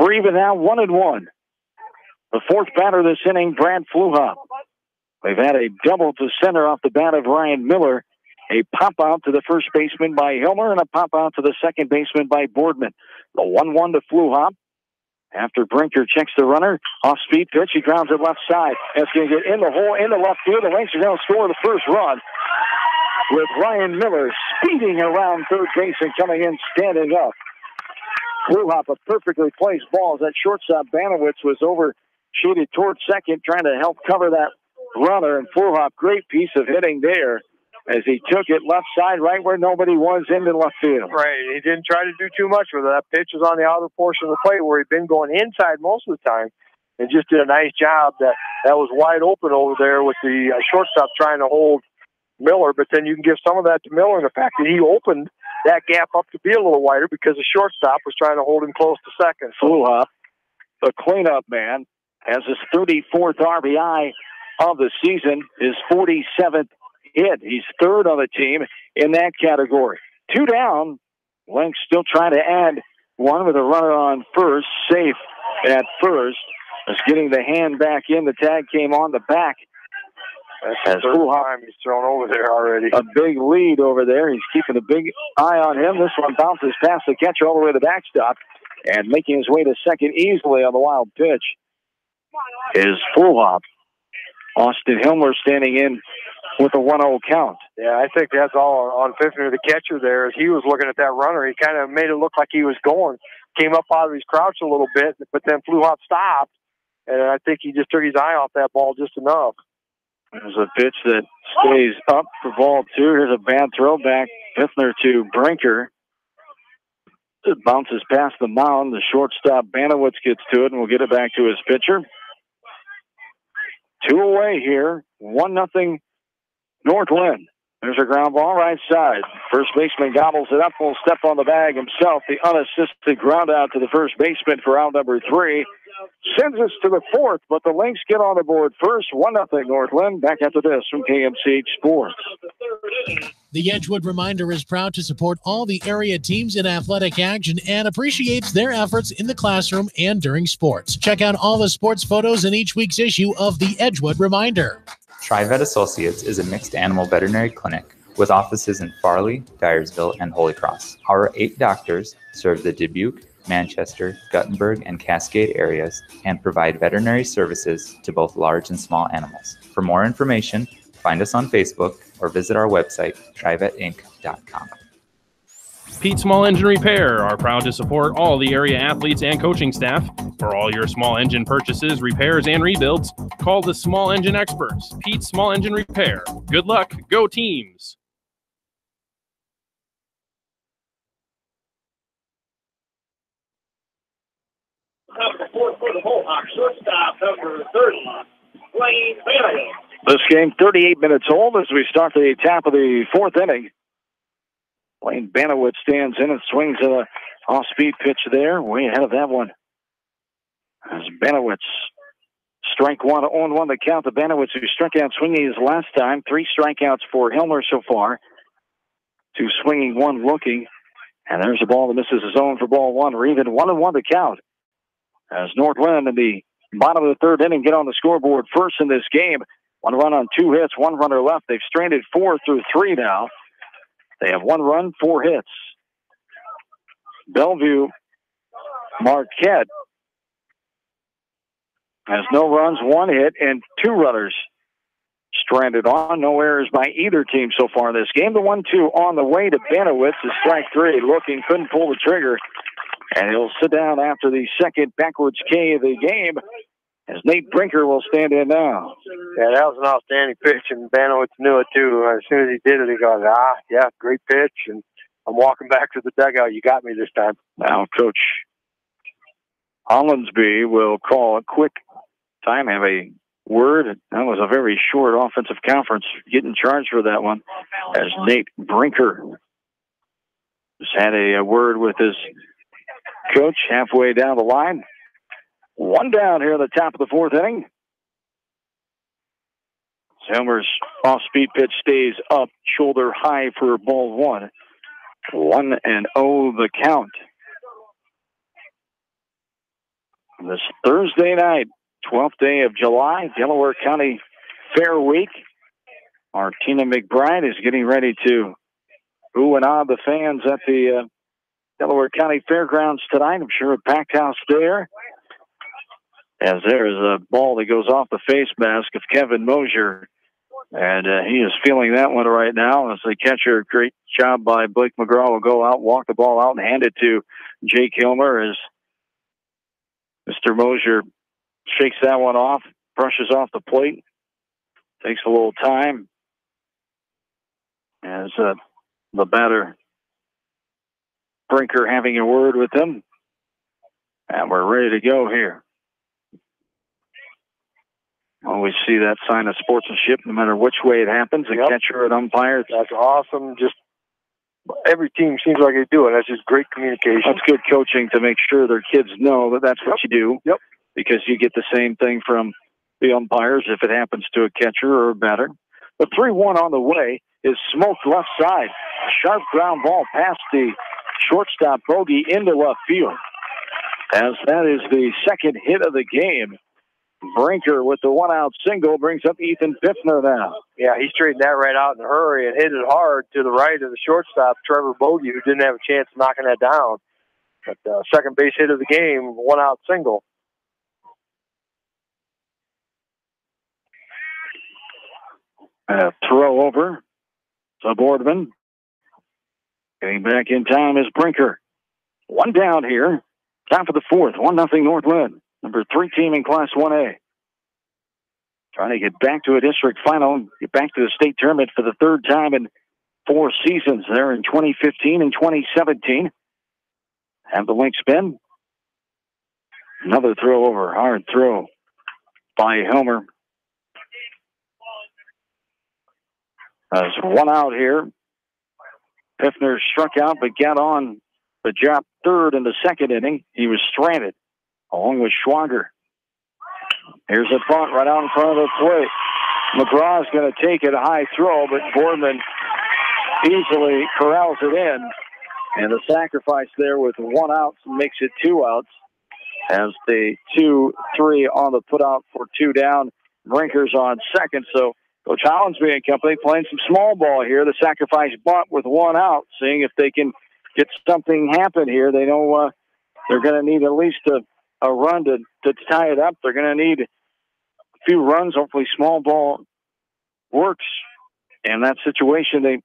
We're even now 1-1. The 4th batter this inning, Brad Fluhop. They've had a double to center off the bat of Ryan Miller, a pop-out to the first baseman by Hilmer, and a pop-out to the second baseman by Boardman. The 1-1 to Fluhop. After Brinker checks the runner, off-speed pitch, he grounds it left side. That's going to get in the hole, in the left field. The Lynx are going to score the first run with Ryan Miller speeding around third base and coming in standing up. Fluhop, a perfectly placed ball as that shortstop Banowitz was over shaded towards second, trying to help cover that runner. And Fluhop, great piece of hitting there as he took it left side right where nobody was into left field. Right. He didn't try to do too much with it. That pitch was on the outer portion of the plate where he'd been going inside most of the time and just did a nice job. That was wide open over there with the shortstop trying to hold Miller, but then you can give some of that to Miller in the fact that he opened that gap up to be a little wider because the shortstop was trying to hold him close to second. Fluhop, the cleanup man, has his 34th RBI of the season, his 47th hit. He's 3rd on the team in that category. 2 down Link still trying to add one with a runner on first, safe at first. Is getting the hand back in. The tag came on the back. That's the third time he's thrown over there already. A big lead over there. He's keeping a big eye on him. This one bounces past the catcher all the way to the backstop and making his way to second easily on the wild pitch is Fulhop. Austin Hilmer standing in with a 1-0 count. Yeah, I think that's all on Fiffner, the catcher there. As he was looking at that runner, he kind of made it look like he was going. Came up out of his crouch a little bit, but then Fulhop stopped. And I think he just took his eye off that ball just enough. There's a pitch that stays up for ball 2. Here's a bad throw back. Fiffner to Brinker. It bounces past the mound. The shortstop, Banowitz, gets to it, and will get it back to his pitcher. 2 away here. 1-0 North Linn. There's a ground ball right side. First baseman gobbles it up. Will step on the bag himself. The unassisted ground out to the first baseman for out number 3. Sends us to the 4th, but the Lynx get on the board first. 1-0 North Linn. Back after this from KMCH Sports. The Edgewood Reminder is proud to support all the area teams in athletic action and appreciates their efforts in the classroom and during sports. Check out all the sports photos in each week's issue of the Edgewood Reminder. TriVet Associates is a mixed animal veterinary clinic with offices in Farley, Dyersville, and Holy Cross. Our 8 doctors serve the Dubuque, Manchester, Guttenberg, and Cascade areas and provide veterinary services to both large and small animals. For more information, find us on Facebook or visit our website, trivetinc.com. Pete Small Engine Repair are proud to support all the area athletes and coaching staff. For all your small engine purchases, repairs, and rebuilds, call the Small Engine Experts, Pete Small Engine Repair. Good luck, go teams! For the Mohawks, shortstop number 30, Blaine Bailey. This game 38 minutes old as we start the top of the 4th inning. Blaine Banowitz stands in and swings an off-speed pitch there, way ahead of that one. As Banowitz, strike 1 on 1 to count to Banowitz, who struck out swinging his last time. 3 strikeouts for Hilmer so far. 2 swinging, 1 looking. And there's a ball that misses his own for ball 1. We're even 1-1 to count. As North Linn in the bottom of the 3rd inning get on the scoreboard first in this game. 1 run on 2 hits, 1 runner left. They've stranded 4 through 3 now. They have 1 run, 4 hits. Bellevue, Marquette has no runs, 1 hit, and 2 runners stranded on. No errors by either team so far in this game. The 1-2 on the way to Banowitz is strike 3. Looking, couldn't pull the trigger. And he'll sit down after the second backwards K of the game as Nate Brinker will stand in now. Yeah, that was an outstanding pitch, and Banowitz knew it, too. As soon as he did it, he goes, yeah, great pitch, and I'm walking back to the dugout. You got me this time. Now, Coach Hollinsby will call a quick time, have a word. That was a very short offensive conference. Getting charged for that one as Nate Brinker just had a word with his coach halfway down the line. 1 down here at the top of the 4th inning. Hilmer's off-speed pitch stays up, shoulder high for ball 1. 1-0 the count. This Thursday night, 12th day of July, Delaware County Fair Week. Martina McBride is getting ready to ooh and ah the fans at the Delaware County Fairgrounds tonight. I'm sure a packed house there. As there is a ball that goes off the face mask of Kevin Mosier. And he is feeling that one right now. As the catcher, great job by Blake McGraw, will go out, walk the ball out, and hand it to Jake Hilmer as Mr. Mosier shakes that one off, brushes off the plate, takes a little time. As the batter, Brinker, having a word with him. And we're ready to go here. Always see that sign of sportsmanship, no matter which way it happens. The catcher and umpire. That's awesome. Just every team seems like they do it. That's just great communication. That's good coaching to make sure their kids know that that's what you do. Yep. Because you get the same thing from the umpires if it happens to a catcher or a batter. The 3-1 on the way is smoked left side. A sharp ground ball past the shortstop bogey into left field. As that is the second hit of the game. Brinker with the one-out single brings up Ethan Piffner now. Yeah, he straightened that right out in a hurry and hit it hard to the right of the shortstop, Trevor Bogey, who didn't have a chance of knocking that down. But second base hit of the game, one-out single. Throw over to Boardman. Getting back in time is Brinker. One down here. Top of the fourth. 1-0 Northland. Number 3 team in Class 1A. Trying to get back to a district final. Get back to the state tournament for the third time in 4 seasons there in 2015 and 2017. Have the link spin. Another throw over. Hard throw by Helmer. There's one out here. Piffner struck out but got on the job third in the second inning. He was stranded along with Schwager. Here's a bunt right out in front of the plate. McGraw's going to take it, a high throw, but Boardman easily corrals it in. And the sacrifice there with 1 out makes it 2 outs. As the 2-3 on the putout for 2 down. Brinker's on second, so Coach Hollinsby and company playing some small ball here. The sacrifice bunt with 1 out, seeing if they can get something happen here. They know they're going to need at least a run to tie it up. They're going to need a few runs. Hopefully small ball works. In that situation, they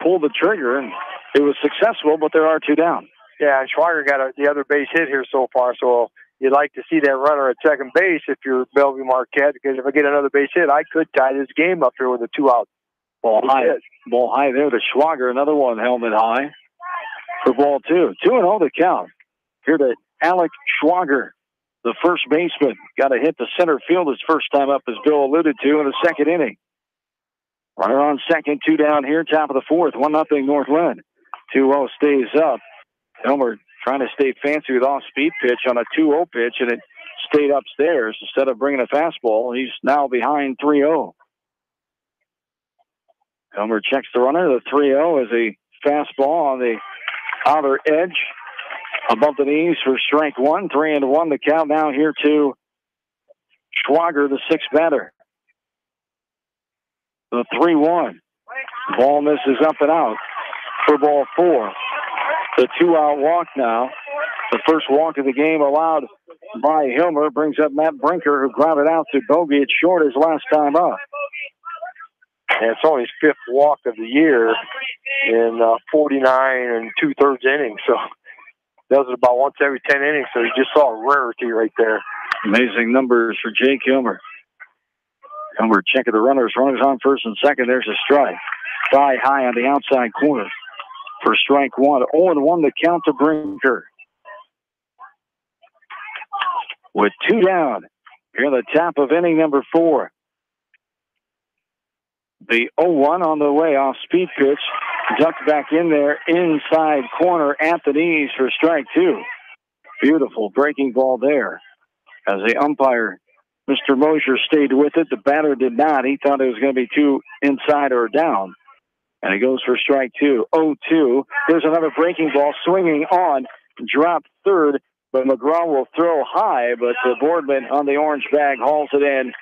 pulled the trigger, and it was successful, but there are 2 down. Yeah, and Schwager got the other base hit here so far, so you'd like to see that runner at second base if you're Bellevue Marquette, because if I get another base hit, I could tie this game up here with a 2-out. Ball high there to Schwager. Another one helmet high for ball 2. 2-0 the count. Here to Alec Schwager, the first baseman. Got a hit to center field his first time up, as Bill alluded to, in the second inning. Runner on second, 2 down here, top of the fourth. 1-0 Northland. 2-0 stays up. Helmer trying to stay fancy with off-speed pitch on a 2-0 pitch, and it stayed upstairs instead of bringing a fastball. He's now behind 3-0. Helmer checks the runner. The 3-0 is a fastball on the outer edge, above the knees for strike 1. 3-1 the count now here to Schwager, the 6th batter. The 3-1. Ball misses up and out for ball 4. The 2-out walk now. The first walk of the game allowed by Helmer brings up Matt Brinker, who grounded out to bogey at short his last time up. And it's only his 5th walk of the year in 49 2/3 innings. So does it about once every 10 innings. So you just saw a rarity right there. Amazing numbers for Jake Helmer. Helmer checking the runners. Runners on first and second. There's a strike. Fly high on the outside corner for strike 1. 0-1 the count to Brinker. With 2 down here in the top of inning number 4. The 0-1 on the way off speed pitch. Ducked back in there, inside corner at the knees for strike 2. Beautiful breaking ball there. As the umpire, Mr. Mosier, stayed with it. The batter did not. He thought it was going to be 2 inside or down. And it goes for strike 2. 0-2. There's another breaking ball swinging on. Dropped third, but McGraw will throw high, but the Boardman on the orange bag hauls it in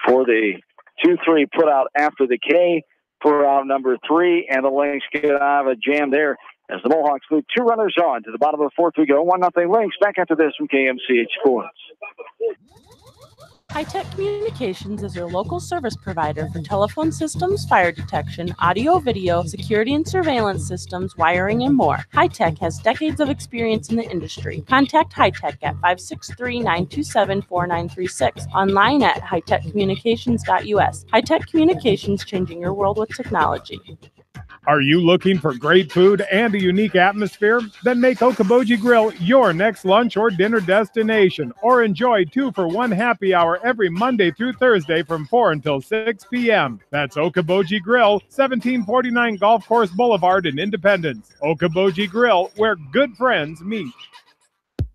for the 2-3 put out after the K for out number 3, and the Lynx get out of a jam there as the Mohawks move 2 runners on. To the bottom of the 4th we go. 1-0 Lynx. Back after this from KMCH Sports. High-Tech Communications is your local service provider for telephone systems, fire detection, audio, video, security and surveillance systems, wiring, and more. High-Tech has decades of experience in the industry. Contact High-Tech at 563-927-4936. Online at hightechcommunications.us. High-Tech Communications, changing your world with technology. Are you looking for great food and a unique atmosphere? Then make Okoboji Grill your next lunch or dinner destination, or enjoy 2-for-1 happy hour every Monday through Thursday from 4 until 6 p.m. That's Okoboji Grill, 1749 Golf Course Boulevard in Independence. Okoboji Grill, where good friends meet.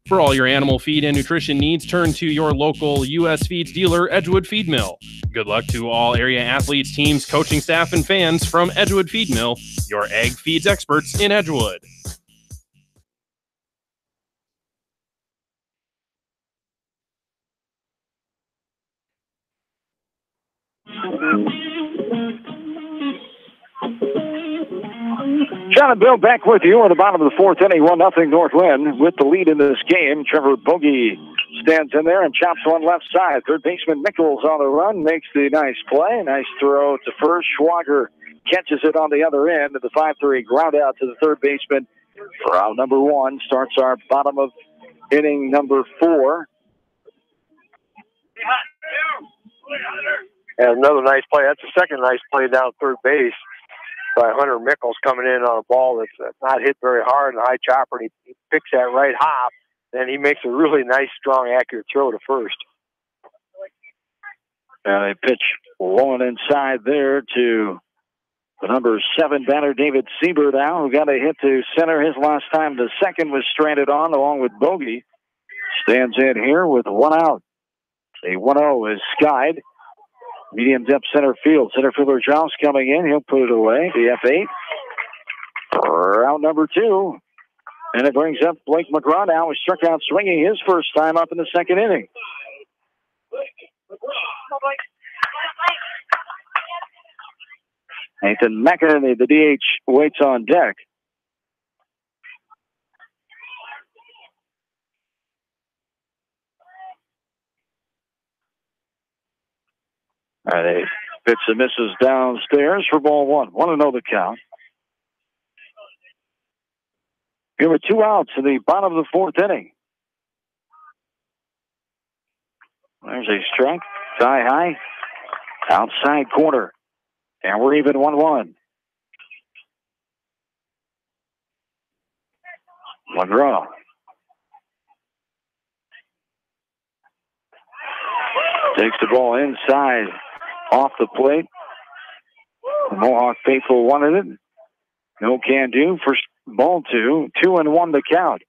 For all your animal feed and nutrition needs, turn to your local U.S. Feeds dealer, Edgewood Feed Mill. Good luck to all area athletes, teams, coaching staff, and fans from Edgewood Feed Mill, your ag feeds experts in Edgewood. John and Bill back with you at the bottom of the fourth inning, 1-0 North Linn with the lead in this game. Trevor Bogey stands in there and chops one left side. Third baseman Nichols on the run, makes the nice play. Nice throw to first. Schwager catches it on the other end of the 5-3 ground out to the third baseman for out number one. Starts our bottom of inning number 4. And another nice play. That's the second nice play down third base by Hunter Mickles, coming in on a ball that's not hit very hard in a high chopper. And he picks that right hop, and he makes a really nice, strong, accurate throw to first. And they pitch one inside there to the number 7 batter, David Sieber now, who got a hit to center his last time. The second was stranded on along with Bogey. Stands in here with one out. A 1-0 is skied. Medium depth center field. Center fielder Jones coming in. He'll put it away. The F8. Round number 2. And it brings up Blake McGraw now. He struck out swinging his first time up in the second inning. Nathan McInerney, the DH, waits on deck. All right, pitch and misses downstairs for ball 1. 1-0 the count. Here were 2 outs in the bottom of the fourth inning. There's a strike. Tie high. Outside corner. And we're even 1-1. McGraw. Takes the ball inside. Off the plate. The Mohawk faithful wanted it. No can do for ball 2. 2-1 the count.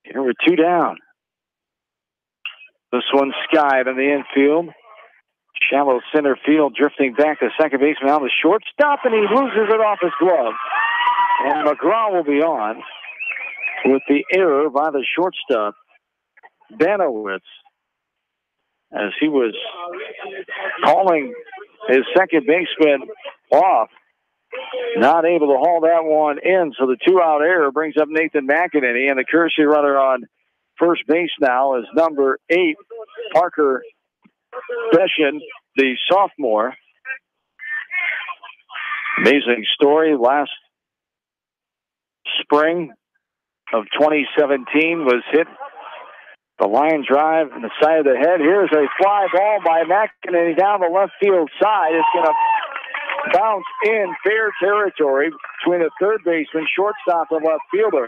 Here we're 2 down. This one's skied in the infield. Shallow center field, drifting back to second baseman on the shortstop, and he loses it off his glove. And McGraw will be on with the error by the shortstop, Banowitz, as he was calling his second baseman off. Not able to haul that one in, so the 2-out error brings up Nathan McInerney, and the courtesy runner on first base now is number 8, Parker Beshin, the sophomore. Amazing story. Last spring of 2017 was hit the line drive in the side of the head. Here's a fly ball by McInerney down the left field side. It's going to bounce in fair territory between the third baseman, shortstop, and left fielder.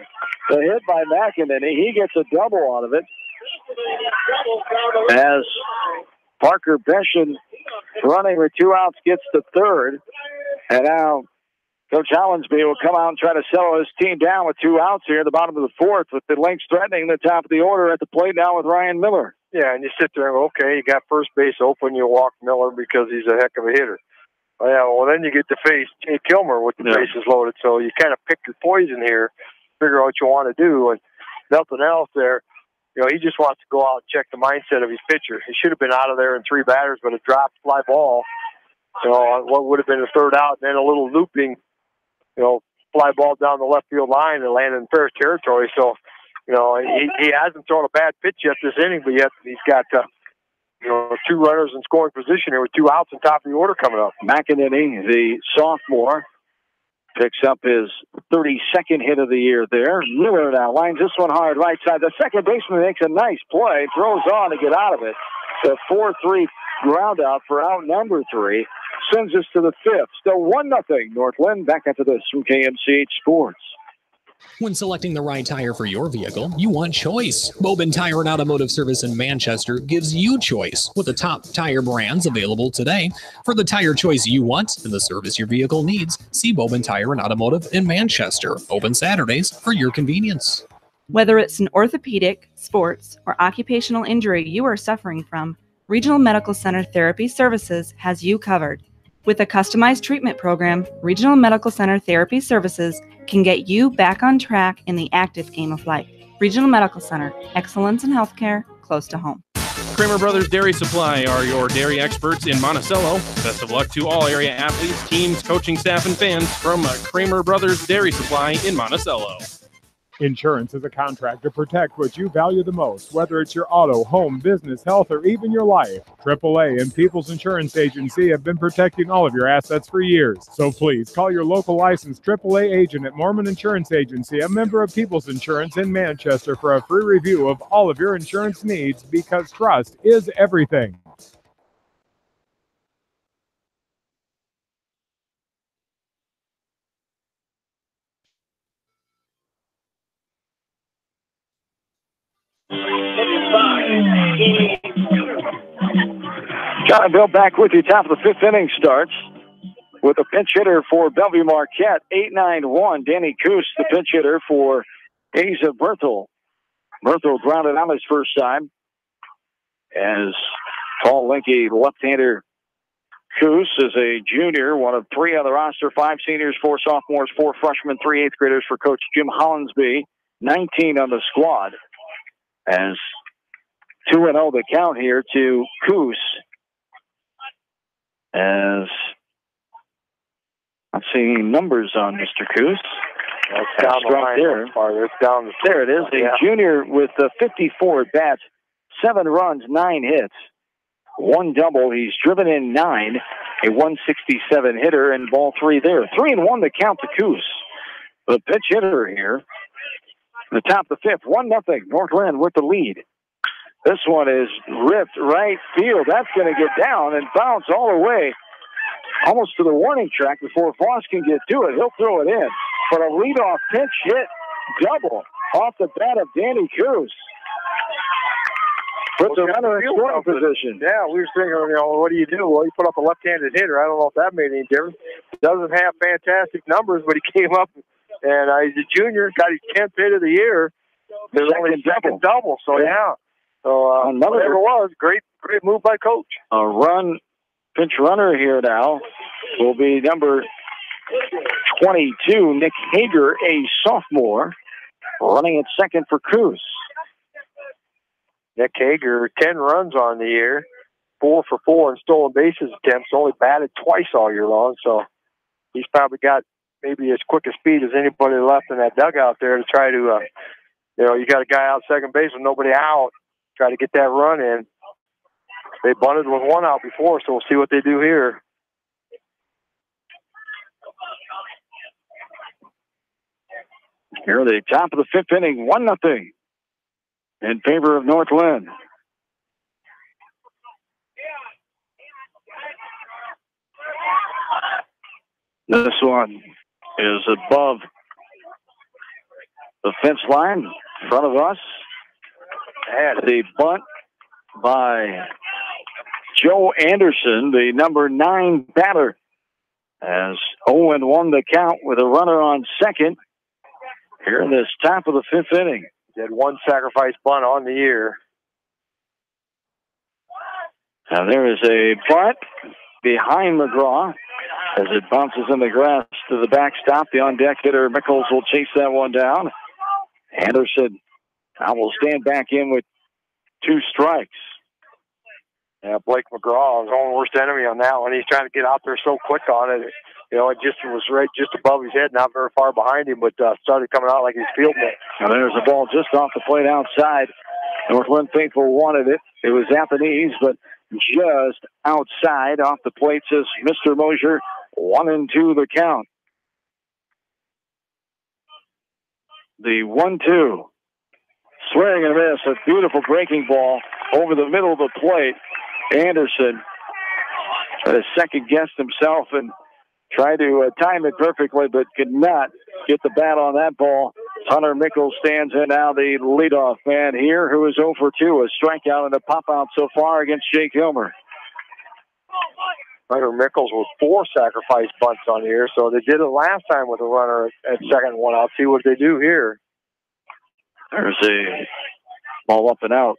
The hit by McInerney, he gets a double out of it. As Parker Beshin, running with 2 outs, gets to third. And now Coach Hollinsby will come out and try to settle his team down with 2 outs here at the bottom of the fourth, with the Lynx threatening the top of the order at the plate now with Ryan Miller. Yeah, and you sit there and go, okay, you got first base open, you walk Miller because he's a heck of a hitter. Yeah, well, then you get to face Jay Kilmer with the bases loaded, so you kind of pick your poison here, figure out what you want to do, and nothing else there. You know, he just wants to go out and check the mindset of his pitcher. He should have been out of there in 3 batters, but a dropped fly ball, you know, what would have been a third out, and then a little looping, you know, fly ball down the left field line and land in fair territory. So, you know, he hasn't thrown a bad pitch yet this inning, but yet he's got, you know, 2 runners in scoring position here with 2 outs on top of the order coming up. McInerney, the sophomore, picks up his 32nd hit of the year there. Miller now lines this one hard right side. The second baseman makes a nice play, throws on to get out of it. The 4-3 ground out for out number 3 sends us to the 5th. Still 1-0 North Linn. Back after this from KMCH Sports. When selecting the right tire for your vehicle, you want choice. Bobin Tire and Automotive Service in Manchester gives you choice with the top tire brands available today. For the tire choice you want and the service your vehicle needs, see Bobin Tire and Automotive in Manchester. Open Saturdays for your convenience. Whether it's an orthopedic, sports, or occupational injury you are suffering from, Regional Medical Center Therapy Services has you covered. With a customized treatment program, Regional Medical Center Therapy Services can get you back on track in the active game of life. Regional Medical Center, excellence in healthcare, close to home. Kramer Brothers Dairy Supply are your dairy experts in Monticello. Best of luck to all area athletes, teams, coaching staff, and fans from Kramer Brothers Dairy Supply in Monticello. Insurance is a contract to protect what you value the most, whether it's your auto, home, business, health, or even your life. AAA and People's Insurance Agency have been protecting all of your assets for years. So please call your local licensed AAA agent at Mormon Insurance Agency, a member of People's Insurance in Manchester, for a free review of all of your insurance needs, because trust is everything. John and Bill back with you. Top of the fifth inning starts with a pinch hitter for Bellevue Marquette, 8-9-1. Danny Coos, the pinch hitter for Asa Berthel. Berthel grounded out his first time as tall, lanky left-hander Coos is a junior, one of three on the roster, 5 seniors, 4 sophomores, 4 freshmen, 3 eighth graders for Coach Jim Hollinsby, 19 on the squad. As 2-0 the count here to Coos. As I'm seeing numbers on Mr. Coos. That's down the line there. Farther. Down there it is. A junior with 54 at bats, 7 runs, 9 hits, 1 double. He's driven in 9, a 167 hitter, and ball 3 there. 3-1 the count to Coos. The pitch hitter here. The top of the fifth, 1-0. North Linn with the lead. This one is ripped right field. That's going to get down and bounce all the way almost to the warning track before Voss can get to it. He'll throw it in. But a leadoff pinch hit double off the bat of Danny Coos. Puts the runner in scoring position. Yeah, we were thinking, what do you do? Well, you put up a left-handed hitter. I don't know if that made any difference. Doesn't have fantastic numbers, but he came up, and he's a junior, got his 10th hit of the year. There's only a second double, so yeah. So whatever it was, great move by Coach. A pinch runner here now will be number 22, Nick Hager, a sophomore, running at second for Coos. Nick Hager, 10 runs on the year, 4 for 4 in stolen bases attempts, only batted twice all year long, so he's probably got maybe as quick a speed as anybody left in that dugout there to try to, you got a guy out second base with nobody out, try to get that run in. They bunted with 1 out before, so we'll see what they do here. Here at the top of the fifth inning, 1-0 in favor of North Linn. This one is above the fence line in front of us. And the bunt by Joe Anderson, the number 9 batter, as 0-1 the count with a runner on second here in this top of the fifth inning. He had 1 sacrifice bunt on the year. Now there is a bunt behind McGraw as it bounces in the grass to the backstop. The on-deck hitter, Mickles, will chase that one down. Anderson now will stand back in with 2 strikes. Yeah, Blake McGraw, his own worst enemy on that one. He's trying to get out there so quick on it. It just was right just above his head, not very far behind him, but started coming out like he's fielding it. Now there's a ball just off the plate outside. North Linn faithful wanted it. It was at the knees, but just outside off the plate, says Mr. Mosier. 1-2 the count. The 1-2. Swing and a miss. A beautiful breaking ball over the middle of the plate. Anderson tried to second guess himself and tried to time it perfectly, but could not get the bat on that ball. Hunter Mickles stands in now, the leadoff man here, who is 0 for 2, a strikeout and a pop-out so far against Jake Hilmer. Hunter Mickles with 4 sacrifice bunts on the year, so they did it last time with a runner at second and 1 out. See what they do here. There's a ball up and out.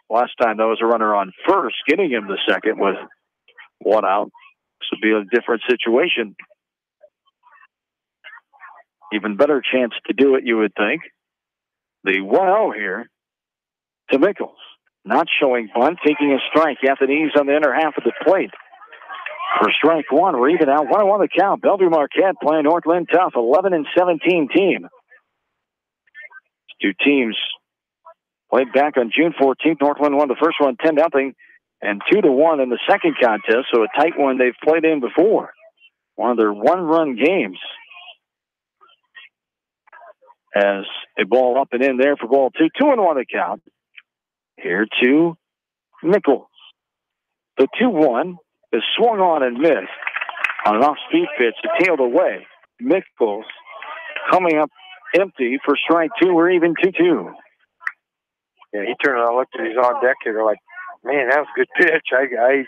Last time, there was a runner on first, getting him the second with one out. This would be a different situation. Even better chance to do it, you would think. The 1-0 here to Mickles. Not showing bunt, taking a strike at the knees on the inner half of the plate. For strike one, we're even out 1-1 the count. Bellevue Marquette playing North Linn tough, 11-17 team. Two teams played back on June 14th. North Linn won the first one 10-0 and 2-1 in the second contest, so a tight one they've played in before. One of their one-run games. As a ball up and in there for ball two. 2-1 the count. Here to Mickles. The 2-1 is swung on and missed on an off-speed pitch. It tailed away. Mickles coming up empty for strike two. We're even 2-2. Yeah, he turned around and looked at his on deck here like, man, that was a good pitch. I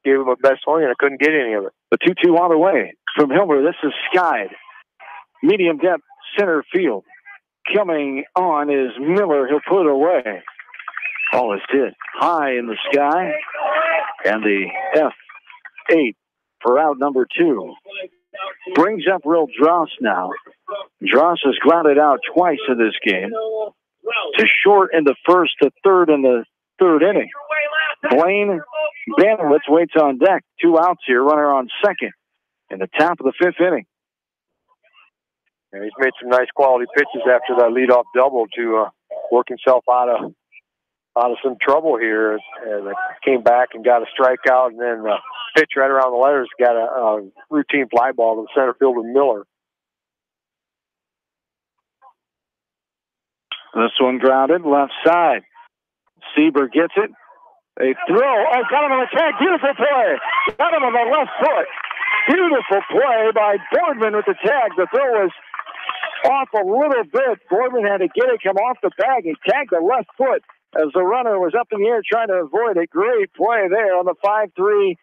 gave him my best swing and I couldn't get any of it. The 2-2 on the way from Hilmer. This is skied. Medium depth center field. Coming on is Miller. He'll put it away. Ball is hit high in the sky. And the F8 for out number 2. Brings up Real Dross now. Dross has grounded out twice in this game. To short in the first, to third in the third inning. Blaine Banowitz waits on deck. 2 outs here. Runner on second in the top of the 5th inning. And he's made some nice quality pitches after that leadoff double to work himself out of some trouble here. And came back and got a strikeout, and then pitch right around the letters, got a routine fly ball to the center fielder Miller. This one grounded left side. Sieber gets it. A throw. Oh, got him on the tag. Beautiful play. Got him on the left foot. Beautiful play by Boardman with the tag. The throw was off a little bit. Boardman had to get it come off the bag. He tagged the left foot as the runner was up in the air trying to avoid it. Great play there on the 5-3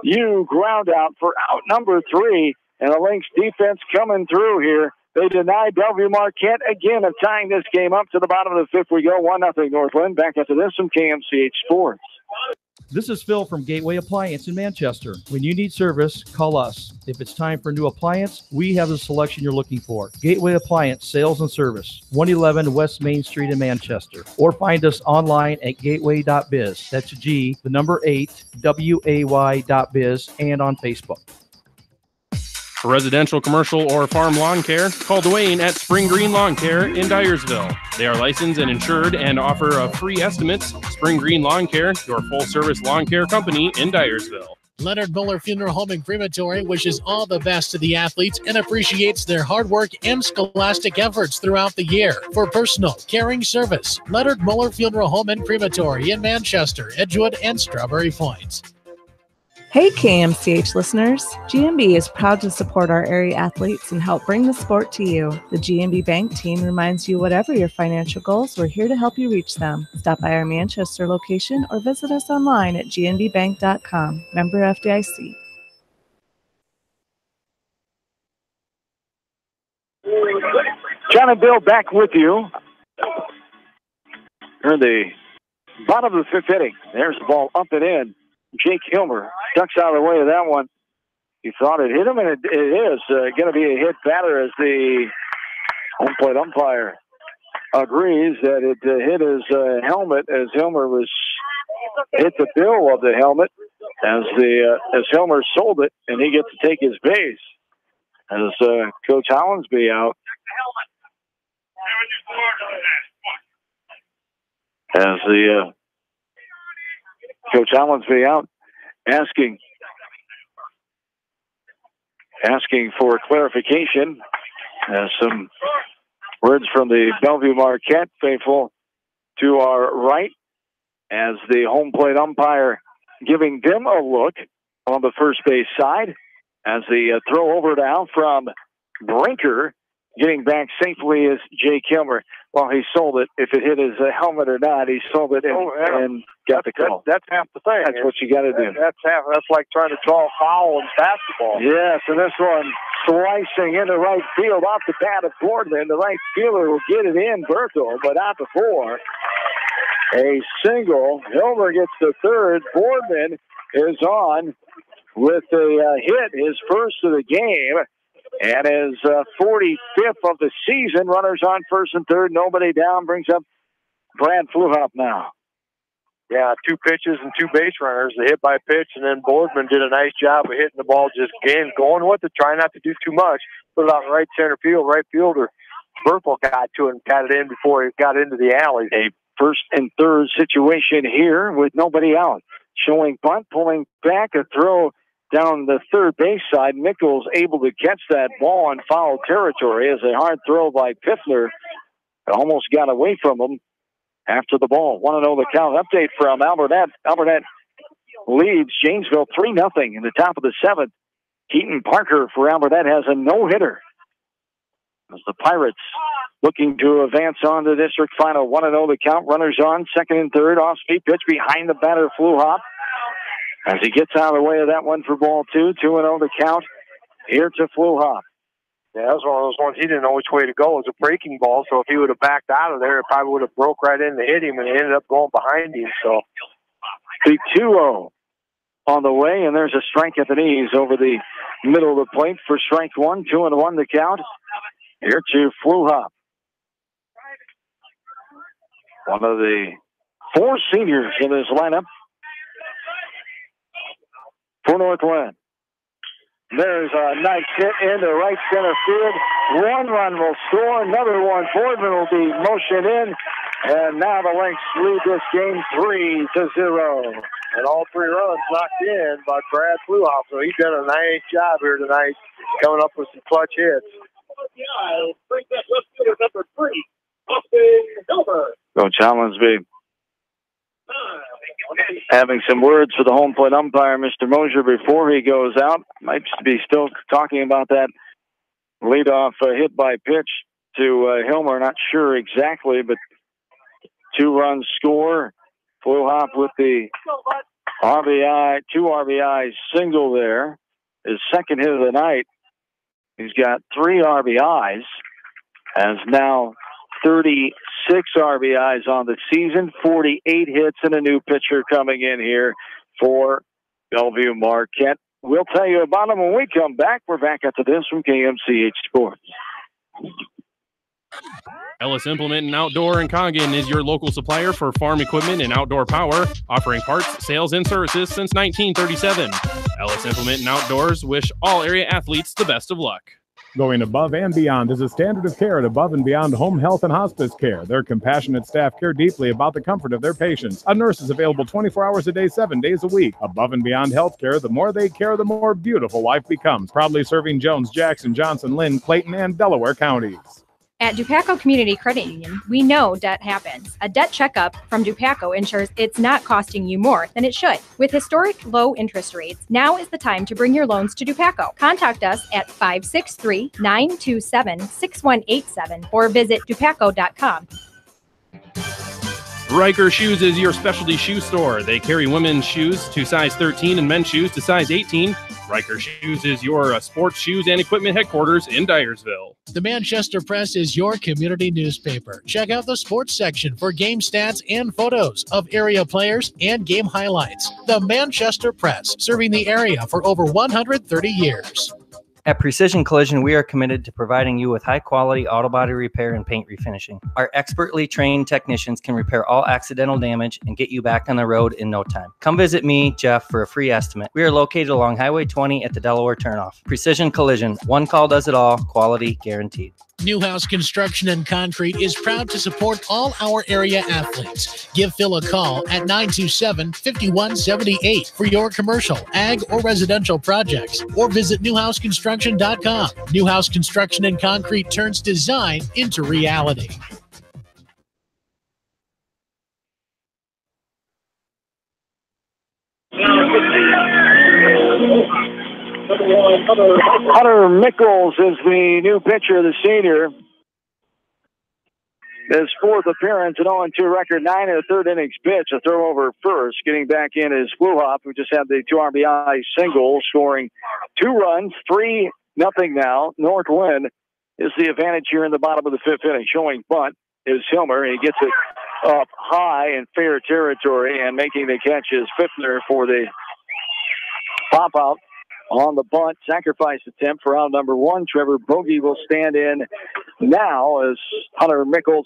U ground out for out number 3. And the Lynx defense coming through here. They deny Bellevue Marquette again of tying this game up. To the bottom of the 5th we go. 1-0 North Linn. Back after this from KMCH Sports. This is Phil from Gateway Appliance in Manchester. When you need service, call us. If it's time for a new appliance, we have the selection you're looking for. Gateway Appliance Sales and Service, 111 West Main Street in Manchester. Or find us online at gateway.biz. That's G, the number 8, WAY.biz, and on Facebook. For residential, commercial, or farm lawn care, call Dwayne at Spring Green Lawn Care in Dyersville. They are licensed and insured and offer a free estimates. Spring Green Lawn Care, your full-service lawn care company in Dyersville. Leonard Muller Funeral Home and Crematory wishes all the best to the athletes and appreciates their hard work and scholastic efforts throughout the year. For personal, caring service, Leonard Muller Funeral Home and Crematory in Manchester, Edgewood, and Strawberry Points. Hey KMCH listeners, GMB is proud to support our area athletes and help bring the sport to you. The GMB Bank team reminds you whatever your financial goals, we're here to help you reach them. Stop by our Manchester location or visit us online at gnbbank.com. Member FDIC. John and Bill back with you. Here in the bottom of the 5th inning. There's the ball up and in. Jake Hilmer ducks out of the way of that one. He thought it hit him, and it is going to be a hit batter as the home plate umpire agrees that it hit his helmet as Hilmer was hit the bill of the helmet as Hilmer sold it, and he gets to take his base as Coach Hollinsby out. As the Coach Hollinsby out asking for clarification. Some words from the Bellevue Marquette faithful to our right as the home plate umpire giving them a look on the first base side as the throw over now from Brinker. Getting back safely is Jake Hilmer. Well, he sold it. If it hit his helmet or not, he sold it and got the call. That's half the thing. That's what you got to do. That's like trying to draw a foul in basketball. Yes, and this one slicing into right field off the bat of Boardman. The right fielder will get it in, Berthel, but not before. A single. Hilmer gets the third. Boardman is on with a hit, his first of the game, and his 45th of the season. Runners on first and third, nobody down. Brings up Brad Fluhop now. Yeah, 2 pitches and 2 base runners. The hit by pitch, and then Boardman did a nice job of hitting the ball, just again going with it, trying not to do too much. Put it out in right center field. Right fielder Berthel got to it and got it in before it got into the alley. A first and third situation here with nobody out. Showing bunt, pulling back, a throw down the third base side. Nichols able to catch that ball in foul territory as a hard throw by Piffler almost got away from him. After the ball, 1-0 the count. Update from Albertette. Albertette leads Janesville 3-0 in the top of the 7th. Keaton Parker for Albertette has a no-hitter. As the Pirates looking to advance on to district final. 1-0 the count. Runners on, second and third. Off-speed pitch behind the batter, Fluhop. As he gets out of the way of that one for ball 2. 2-0 the count. Here to Fluhop. Yeah, that was one of those ones he didn't know which way to go. It was a breaking ball, so if he would have backed out of there, it probably would have broke right in to hit him, and it ended up going behind him. So the 2-0 on the way, and there's a strike at the knees over the middle of the plate for strike 1. 2-1 the count. Here to Fluhop. One of the 4 seniors in this lineup for Northland. There's a nice hit into right center field. 1 run will score. Another one. Boardman will be motioned in. And now the Lynx lead this game 3-0. And all 3 runs knocked in by Brad Fluhop. So he's done a nice job here tonight, coming up with some clutch hits. Brings that left fielder number 3, Austin Hilmer. Coach Hollinsby having some words for the home plate umpire, Mr. Mosier, before he goes out. Might be still talking about that leadoff hit by pitch to Hilmer. Not sure exactly, but 2 runs score. Fluhop with the RBI, 2 RBI single there. His second hit of the night. He's got 3 RBIs. Has now 36 RBIs on the season, 48 hits, and a new pitcher coming in here for Bellevue Marquette. We'll tell you about him when we come back. We're back after this from KMCH Sports. Ellis Implement and Outdoor in Coggin is your local supplier for farm equipment and outdoor power, offering parts, sales, and services since 1937. Ellis Implement and Outdoors wish all area athletes the best of luck. Going above and beyond is a standard of care at Above and Beyond Home Health and Hospice Care. Their compassionate staff care deeply about the comfort of their patients. A nurse is available 24 hours a day, 7 days a week. Above and Beyond Healthcare, the more they care, the more beautiful life becomes. Proudly serving Jones, Jackson, Johnson, Linn, Clayton, and Delaware counties. At Dupaco Community Credit Union, we know debt happens. A debt checkup from Dupaco ensures it's not costing you more than it should. With historic low interest rates, now is the time to bring your loans to Dupaco. Contact us at 563-927-6187 or visit dupaco.com. Riker Shoes is your specialty shoe store. They carry women's shoes to size 13 and men's shoes to size 18. Riker Shoes is your sports shoes and equipment headquarters in Dyersville. The Manchester Press is your community newspaper. Check out the sports section for game stats and photos of area players and game highlights. The Manchester Press, serving the area for over 130 years. At Precision Collision, we are committed to providing you with high-quality auto body repair and paint refinishing. Our expertly trained technicians can repair all accidental damage and get you back on the road in no time. Come visit me, Jeff, for a free estimate. We are located along Highway 20 at the Delaware turnoff. Precision Collision, one call does it all, quality guaranteed. Newhouse Construction and Concrete is proud to support all our area athletes. Give Phil a call at 927-5178 for your commercial, ag, or residential projects, or visit newhouseconstruction.com. Newhouse Construction and Concrete turns design into reality. Hunter Nichols is the new pitcher, the senior. His 4th appearance, an 0-2 record, 9 in the 3rd innings pitch, a throw over first. Getting back in is Fluhop, who just had the 2 RBI single, scoring 2 runs, 3 now. North Linn is the advantage here in the bottom of the 5th inning. Showing bunt is Hilmer. He gets it up high in fair territory, and making the catch is Fiftner for the pop-out on the bunt. Sacrifice attempt for out number 1. Trevor Bogey will stand in now as Hunter Mickles,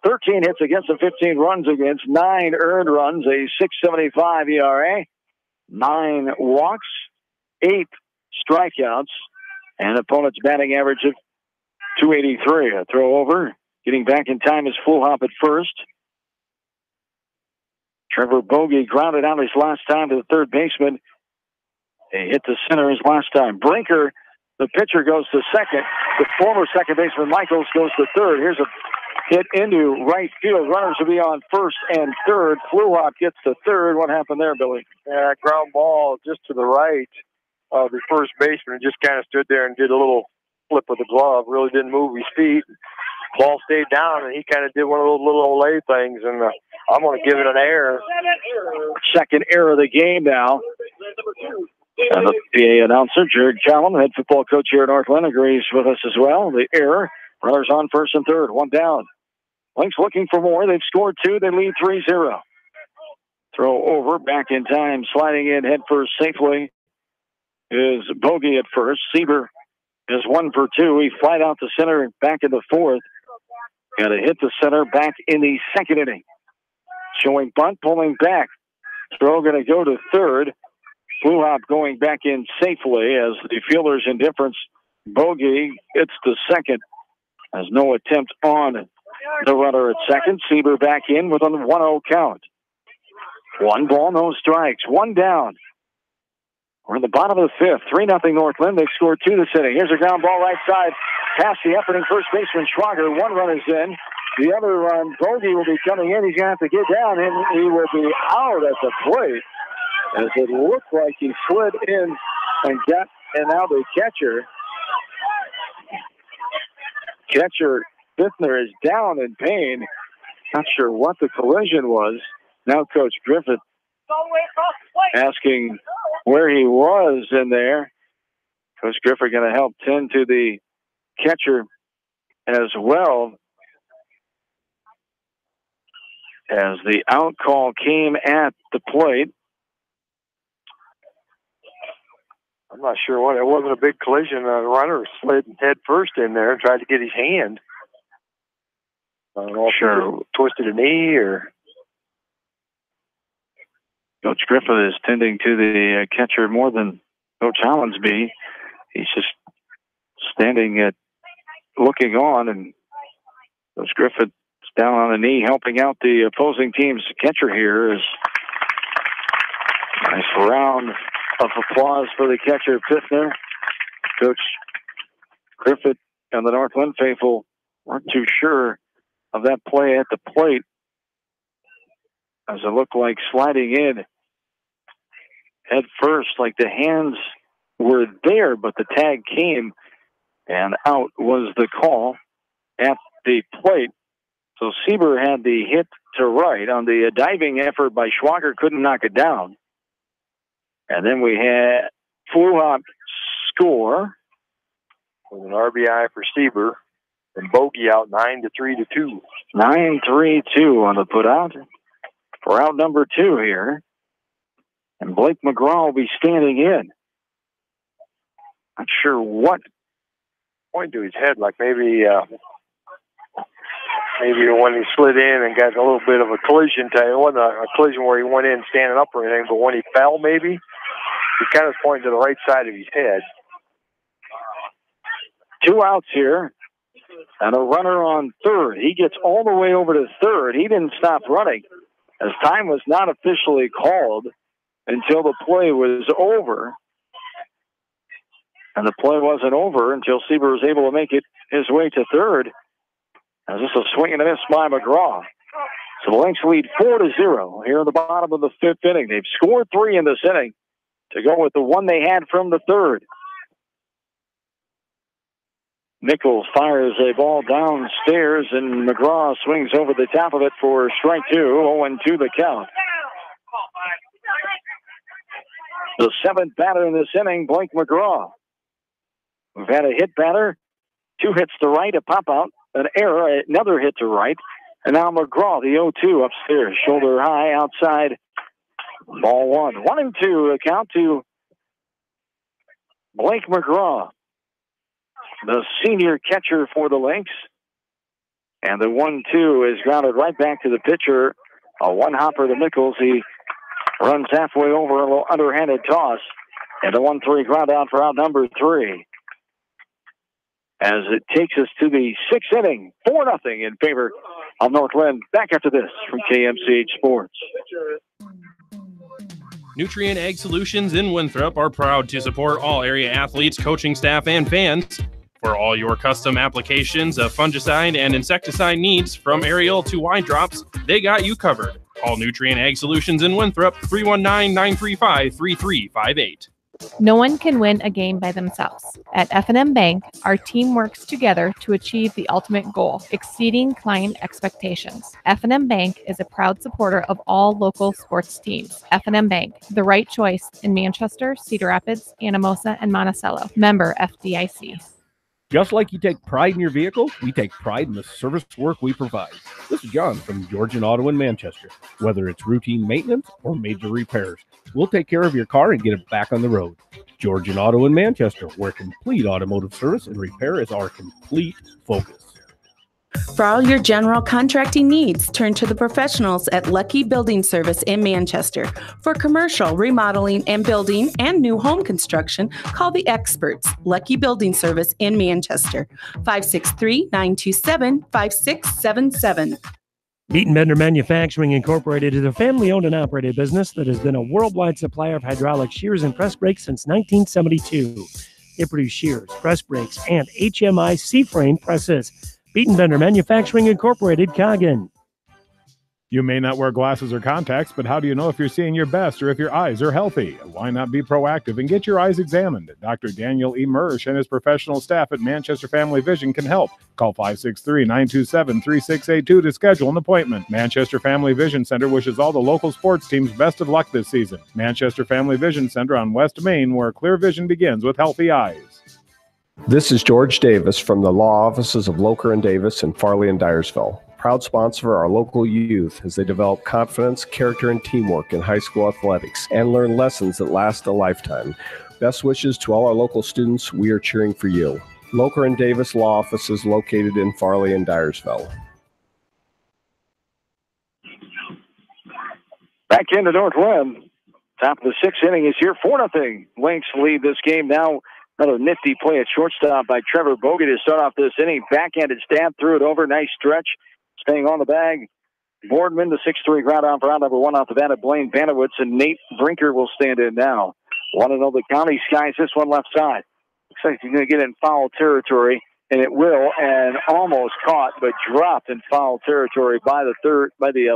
13 hits against and 15 runs against, 9 earned runs, a 6.75 ERA, 9 walks, 8 strikeouts, and opponent's batting average of 283. A throw over. Getting back in time is Fluhop at first. Trevor Bogey grounded out his last time to the third baseman. He hit the center his last time. Brinker, the pitcher, goes to second. The former second baseman Michaels goes to third. Here's a hit into right field. Runners will be on first and third. Fluhop gets to third. What happened there, Billy? Yeah, ground ball just to the right of the first baseman. Just kind of stood there and did a little flip of the glove. Really didn't move his feet. Ball stayed down, and he kind of did one of those little Olay things, and I'm going to give it an error. Second error of the game now. And the PA announcer, Jared Callum, head football coach here at North Linn, agrees with us as well. The error. Runners on first and third. 1 down. Lynx looking for more. They've scored 2. They lead 3-0. Throw over. Back in time. Sliding in head first safely is Bogey at first. Sieber is 1 for 2. He flied out to center back in the 4th. Got to hit the center back in the 2nd inning. Showing bunt, pulling back. Throw going to go to third. Fluhop going back in safely as the fielder's indifference. Bogey gets to second. Has no attempt on the runner at second. Sieber back in with a 1-0 count. 1 ball, no strikes. 1 down. We're in the bottom of the 5th. 3-0 North Linn. They've scored 2 this inning. Here's a ground ball right side. Past the efforting first baseman Schwager. 1 run is in. The other run, Bogey will be coming in. He's going to have to get down, and he will be out at the plate. As it looked like he slid in and now the catcher Fiftner is down in pain. Not sure what the collision was. Now Coach Griffith asking where he was in there. Coach Griffith going to help tend to the catcher as well, as the out call came at the plate. I'm not sure what. It wasn't a big collision. The runner slid head first in there and tried to get his hand. I don't know if he twisted a knee or. Coach Griffith is tending to the catcher more than Coach Hollinsby. He's just standing looking on, and Coach Griffith is down on the knee helping out the opposing team's catcher here. Is nice round of applause for the catcher, Fiftner. Coach Griffith and the North Linn faithful weren't too sure of that play at the plate, as it looked like sliding in head first, like the hands were there, but the tag came, and out was the call at the plate. So Sieber had the hit to right on the diving effort by Schwager, couldn't knock it down. And then we had Fluhop score with an RBI for Sieber, and Bogey out 9-3-2. 9-3-2 on the putout for out number 2 here. And Blake McGraw will be standing in. Not sure what. Point to his head, like maybe when he slid in and got a little bit of a collision. It wasn't a collision where he went in standing up or anything, but when he fell, maybe he kind of pointed to the right side of his head. 2 outs here, and a runner on third. He gets all the way over to third. He didn't stop running, as time was not officially called until the play was over. And the play wasn't over until Sieber was able to make it his way to third. As this is a swing and a miss by McGraw. So the Lynx lead 4-0 here in the bottom of the 5th inning. They've scored 3 in this inning to go with the 1 they had from the 3rd. Nichols fires a ball downstairs, and McGraw swings over the top of it for strike 2. 0-2 the count. The 7th batter in this inning, Blake McGraw. We've had a hit batter, 2 hits to right, a pop out, an error, another hit to right, and now McGraw, the 0-2 upstairs, shoulder high outside, ball 1. 1-2, the count to Blake McGraw, the senior catcher for the Lynx. And the 1-2 is grounded right back to the pitcher, a one-hopper to Nichols. He runs halfway over, a little underhanded toss, and the 1-3 ground out for out number 3. As it takes us to the 6th inning, 4-0 in favor of North Linn. Back after this from KMCH Sports. Nutrient Ag Solutions in Winthrop are proud to support all area athletes, coaching staff, and fans. For all your custom applications of fungicide and insecticide needs, from aerial to wide drops, they got you covered. Call Nutrient Ag Solutions in Winthrop, 319-935-3358. No one can win a game by themselves. At F&M Bank, our team works together to achieve the ultimate goal, exceeding client expectations. F&M Bank is a proud supporter of all local sports teams. F&M Bank, the right choice in Manchester, Cedar Rapids, Anamosa, and Monticello. Member FDIC. Just like you take pride in your vehicle, we take pride in the service work we provide. This is John from Georgian Auto in Manchester. Whether it's routine maintenance or major repairs, we'll take care of your car and get it back on the road. Georgian Auto in Manchester, where complete automotive service and repair is our complete focus. For all your general contracting needs, turn to the professionals at Lucky Building Service in Manchester. For commercial, remodeling, and building and new home construction, call the experts, Lucky Building Service in Manchester, 563-927-5677. Beaton Bender Manufacturing Incorporated is a family-owned and operated business that has been a worldwide supplier of hydraulic shears and press brakes since 1972. They produce shears, press brakes, and HMI C-frame presses. Beaton Bender Manufacturing Incorporated, Coggin. You may not wear glasses or contacts, but how do you know if you're seeing your best or if your eyes are healthy? Why not be proactive and get your eyes examined? Dr. Daniel E. Mersch and his professional staff at Manchester Family Vision can help. Call 563-927-3682 to schedule an appointment. Manchester Family Vision Center wishes all the local sports teams best of luck this season. Manchester Family Vision Center on West Main, where clear vision begins with healthy eyes. This is George Davis from the law offices of Locher and Davis in Farley and Dyersville. Proud sponsor of our local youth as they develop confidence, character, and teamwork in high school athletics and learn lessons that last a lifetime. Best wishes to all our local students. We are cheering for you. Locher and Davis law offices located in Farley and Dyersville. Back into North Linn. Top of the 6th inning is here. 4-0. Lynx lead this game now. Another nifty play at shortstop by Trevor Bogie to start off this inning. Backhanded stab, threw it over. Nice stretch. Staying on the bag. Boardman, the 6-3 ground out for round number 1 off the bat of Blaine Banowitz, and Nate Brinker will stand in now. 1-0 the County Skies, this one left side. Looks like he's going to get in foul territory, and it will, and almost caught, but dropped in foul territory by the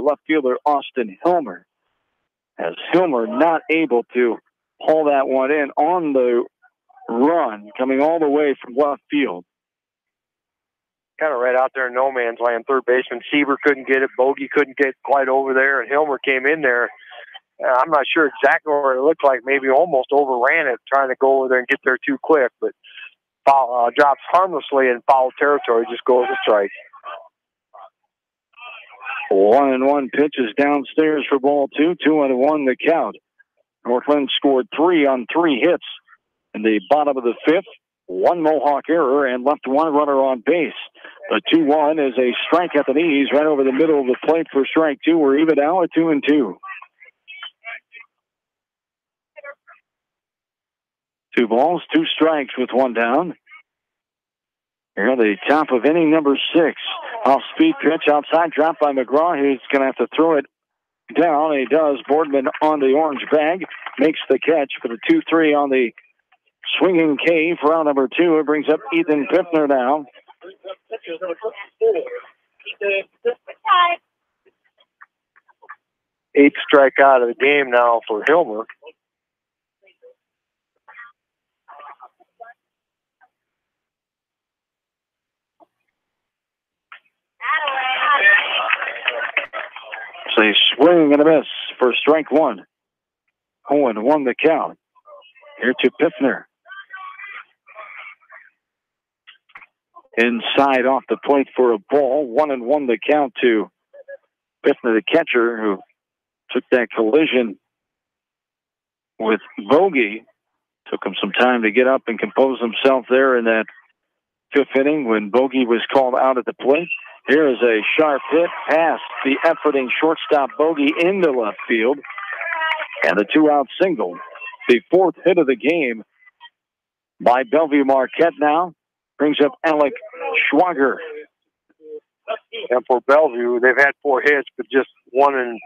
left fielder, Austin Hilmer. As Hilmer not able to haul that one in on the run, coming all the way from left field. Kind of right out there in no man's land. Third baseman Seaver couldn't get it. Bogie couldn't get quite over there, and Hilmer came in there. I'm not sure exactly where it looked like. Maybe almost overran it, trying to go over there and get there too quick. But foul, drops harmlessly in foul territory. Just goes to strike. 1-1 pitch is downstairs for ball 2. 2-1 the count. North Linn scored 3 on 3 hits in the bottom of the 5th. 1 Mohawk error and left 1 runner on base. The 2-1 is a strike at the knees right over the middle of the plate for strike 2. We're even now at 2-2. 2 balls, 2 strikes with 1 down. Here at the top of inning number 6. Off-speed pitch outside, dropped by McGraw. He's going to have to throw it down, and he does. Boardman on the orange bag makes the catch for the 2-3 on the swinging K for round number 2. It brings up Ethan Piffner now. Eighth strikeout of the game now for Hilmer. So a swing and a miss for strike 1. 0-1 the count. Here to Piffner. inside off the plate for a ball. 1-1 the count to Biffner, the catcher, who took that collision with Bogey. Took him some time to get up and compose himself there in that fifth inning when Bogey was called out at the plate. Here is a sharp hit past the efforting shortstop Bogey into left field. And a 2-out single. The fourth hit of the game by Bellevue Marquette now brings up Alec Schwager. And for Bellevue, they've had 4 hits, but just one in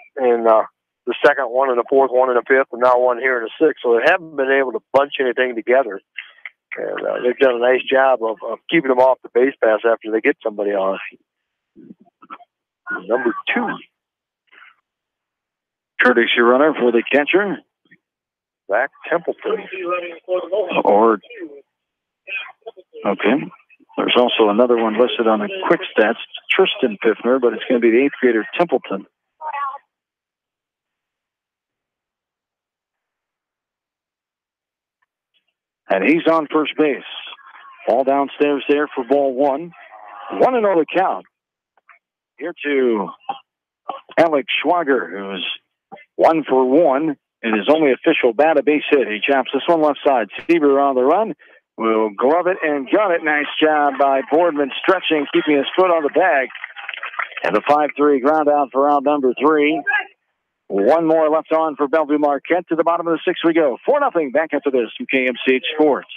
the second, one in the fourth, one in the fifth, and now one here in the sixth. So they haven't been able to bunch anything together. And they've done a nice job of keeping them off the base pass after they get somebody on. Number 2. Courtesy runner for the catcher. Zach Templeton. Okay. There's also another one listed on the quick stats, Tristan Biffner, but it's going to be the 8th grader Templeton. And he's on first base. Ball downstairs there for ball 1. 1-0 the count. Here to Alec Schwager, who's 1 for 1 in his only official bat, a base hit. He chops this one left side. Seaver on the run. Will glove it and gun it. Nice job by Boardman, stretching, keeping his foot on the bag. And the 5-3 ground out for round number 3. One more left on for Bellevue Marquette. To the bottom of the 6th we go. 4-0 back after this from KMCH Sports.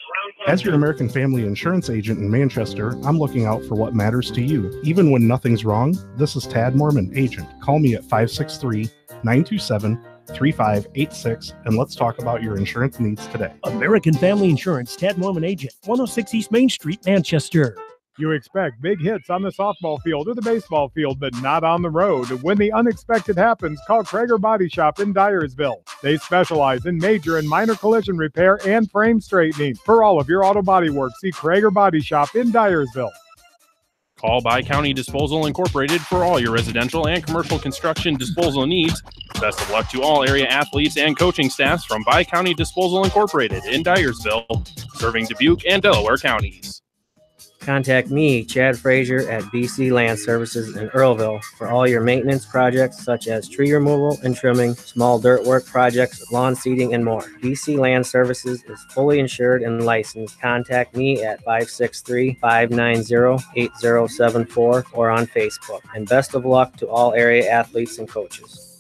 As your American Family Insurance agent in Manchester, I'm looking out for what matters to you. Even when nothing's wrong, this is Tad Mormon, agent. Call me at 563-927-3586 and let's talk about your insurance needs today. American Family Insurance, Tad Mormon agent, 106 East Main Street, Manchester. You expect big hits on the softball field or the baseball field, but not on the road. When the unexpected happens, call Krager Body Shop in Dyersville. They specialize in major and minor collision repair and frame straightening. For all of your auto body work, see Krager Body Shop in Dyersville. Call By County Disposal Incorporated for all your residential and commercial construction disposal needs. Best of luck to all area athletes and coaching staffs from By County Disposal Incorporated in Dyersville, serving Dubuque and Delaware counties. Contact me, Chad Frazier, at BC Land Services in Earlville for all your maintenance projects such as tree removal and trimming, small dirt work projects, lawn seeding, and more. BC Land Services is fully insured and licensed. Contact me at 563-590-8074 or on Facebook. And best of luck to all area athletes and coaches.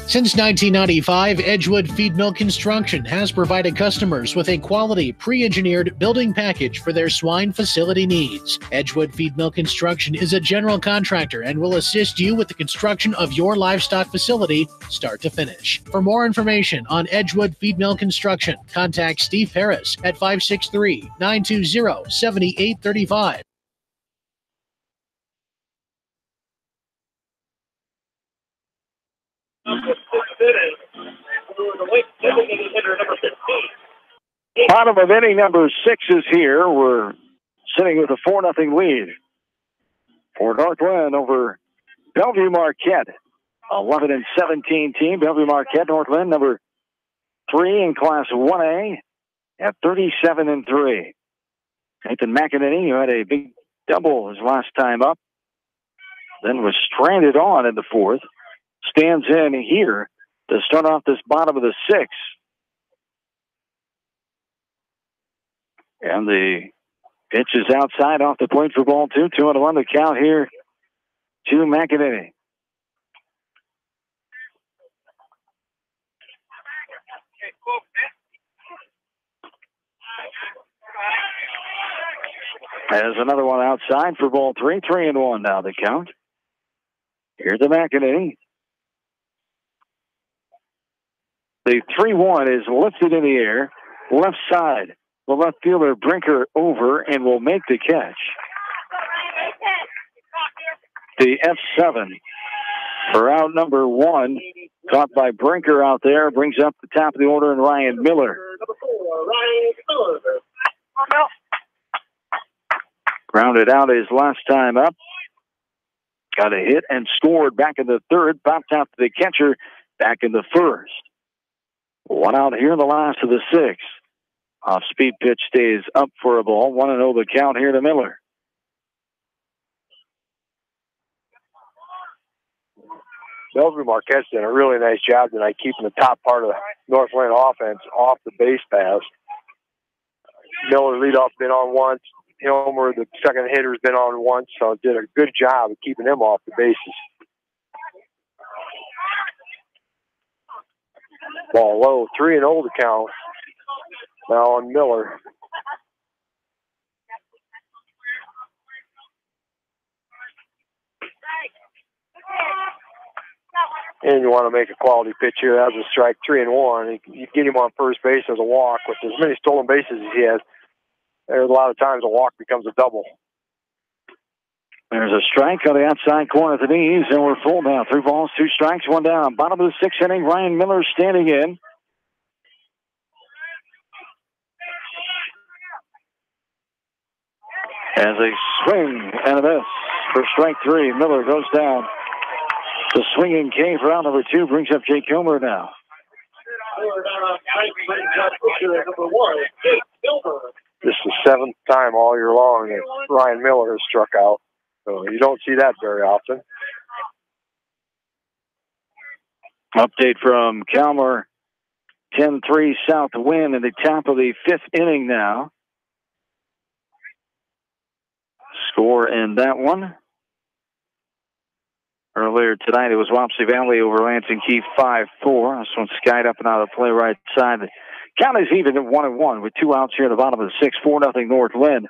Since 1995, Edgewood Feed Mill Construction has provided customers with a quality, pre-engineered building package for their swine facility needs. Edgewood Feed Mill Construction is a general contractor and will assist you with the construction of your livestock facility, start to finish. For more information on Edgewood Feed Mill Construction, contact Steve Harris at 563-920-7835. Bottom of inning number 6 is here. We're sitting with a 4-0 lead for North Linn over Bellevue Marquette. 11-17 team. Bellevue Marquette, North Linn, number 3 in Class 1A at 37-3. Nathan McEnany, who had a big double his last time up, then was stranded on in the 4th, stands in here to start off this bottom of the 6th. And the pitch is outside off the plate for ball 2. 2-1 the count here to McEnany. There's another one outside for ball 3. 3-1 now the count. Here's the McEnany. The 3-1 is lifted in the air, left side. The left fielder Brinker over and will make the catch. The F7 for out number 1, caught by Brinker out there, brings up the top of the order and Ryan Miller. Grounded out his last time up. Got a hit and scored back in the 3rd, popped out to the catcher back in the 1st. 1 out here in the last of the 6th. Off-speed pitch stays up for a ball. 1-0 the count here to Miller. Bellevue Marquette's done a really nice job tonight keeping the top part of the North Linn offense off the base paths. Miller leadoff been on once. Hilmer, the second hitter's been on once, so did a good job of keeping him off the bases. Ball low, 3-0 to count. Now on Miller. And you want to make a quality pitch here. That was a strike, 3-1. You get him on first base as a walk. With as many stolen bases as he has, there's a lot of times a walk becomes a double. There's a strike on the outside corner of the knees, and we're full now. 3 balls, 2 strikes, 1 down. Bottom of the 6th inning, Ryan Miller standing in. As a swing and a miss for strike 3, Miller goes down. The swinging K for out number 2 brings up Jake Hilmer now. This is the 7th time all year long that Ryan Miller has struck out. So you don't see that very often. Update from Calmer. 10-3 South win in the top of the 5th inning now. Score in that one. Earlier tonight, it was Wapsie Valley over Lansing Keith 5-4. This one skied up and out of play right side. The count is even at 1-1 with 2 outs here at the bottom of the 6th. 4-0 North Linn.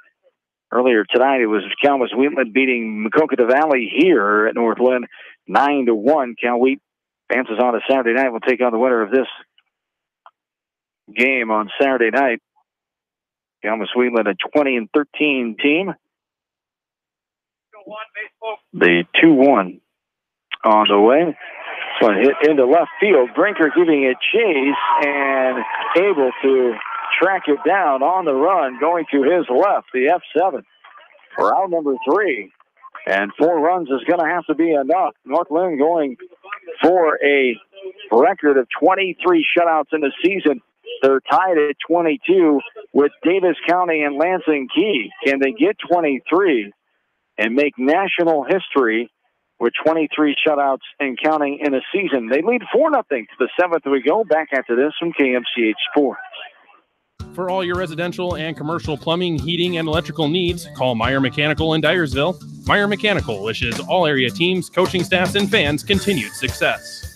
Earlier tonight, it was Calmus Wheatland beating Maquoketa Valley here at North Linn 9-1. Cal Wheat advances on to Saturday night. We'll take on the winner of this game on Saturday night. Calmus Wheatland, a 20-13 team. The 2-1 on the way. So hit into left field. Brinker giving it chase and able to track it down on the run, going to his left, the F7. Round number 3. And 4 runs is going to have to be enough. North Linn going for a record of 23 shutouts in the season. They're tied at 22 with Davis County and Lansing Key. Can they get 23 and make national history with 23 shutouts and counting in a season? They lead 4-0 to the 7th. We go back after this from KMCH Sports. For all your residential and commercial plumbing, heating, and electrical needs, call Meyer Mechanical in Dyersville. Meyer Mechanical wishes all area teams, coaching staffs, and fans continued success.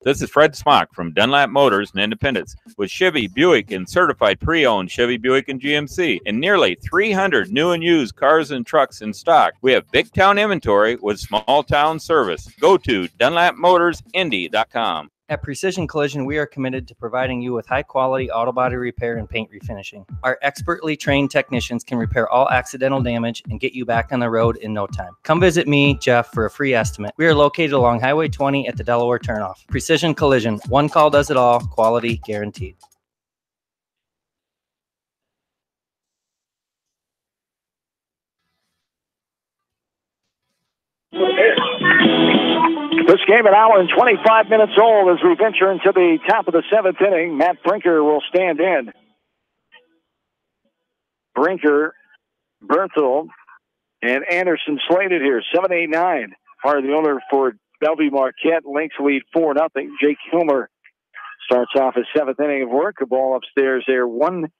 This is Fred Smock from Dunlap Motors and Independence with Chevy, Buick, and certified pre-owned Chevy, Buick, and GMC, and nearly 300 new and used cars and trucks in stock. We have big town inventory with small town service. Go to DunlapMotorsIndy.com. At Precision Collision, we are committed to providing you with high-quality auto body repair and paint refinishing. Our expertly trained technicians can repair all accidental damage and get you back on the road in no time. Come visit me, Jeff, for a free estimate. We are located along Highway 20 at the Delaware Turnoff. Precision Collision, one call does it all, quality guaranteed. This game an hour and 25 minutes old as we venture into the top of the 7th inning. Matt Brinker will stand in. Brinker, Berthel, and Anderson slated here. 7-8-9 are the owner for Bellevue Marquette. Lynx lead 4-0. Jake Hilmer starts off his 7th inning of work. A ball upstairs there, 1-0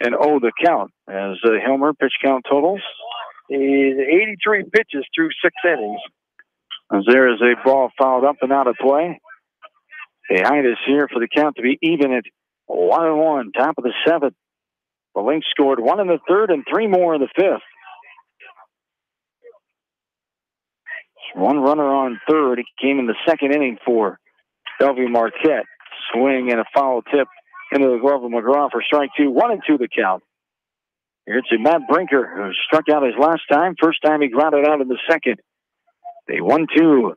the count. As Hilmer pitch count totals. He's 83 pitches through 6 innings. As there is a ball fouled up and out of play. Behind us here for the count to be even at 1-1, top of the 7th. The Lynx scored 1 in the 3rd and 3 more in the 5th. 1 runner on 3rd. It came in the 2nd inning for Bellevue Marquette. Swing and a foul tip into the glove of McGraw for strike 2. 1-2 the count. Here's Matt Brinker, who struck out his last time. First time he grounded out in the 2nd. The 1-2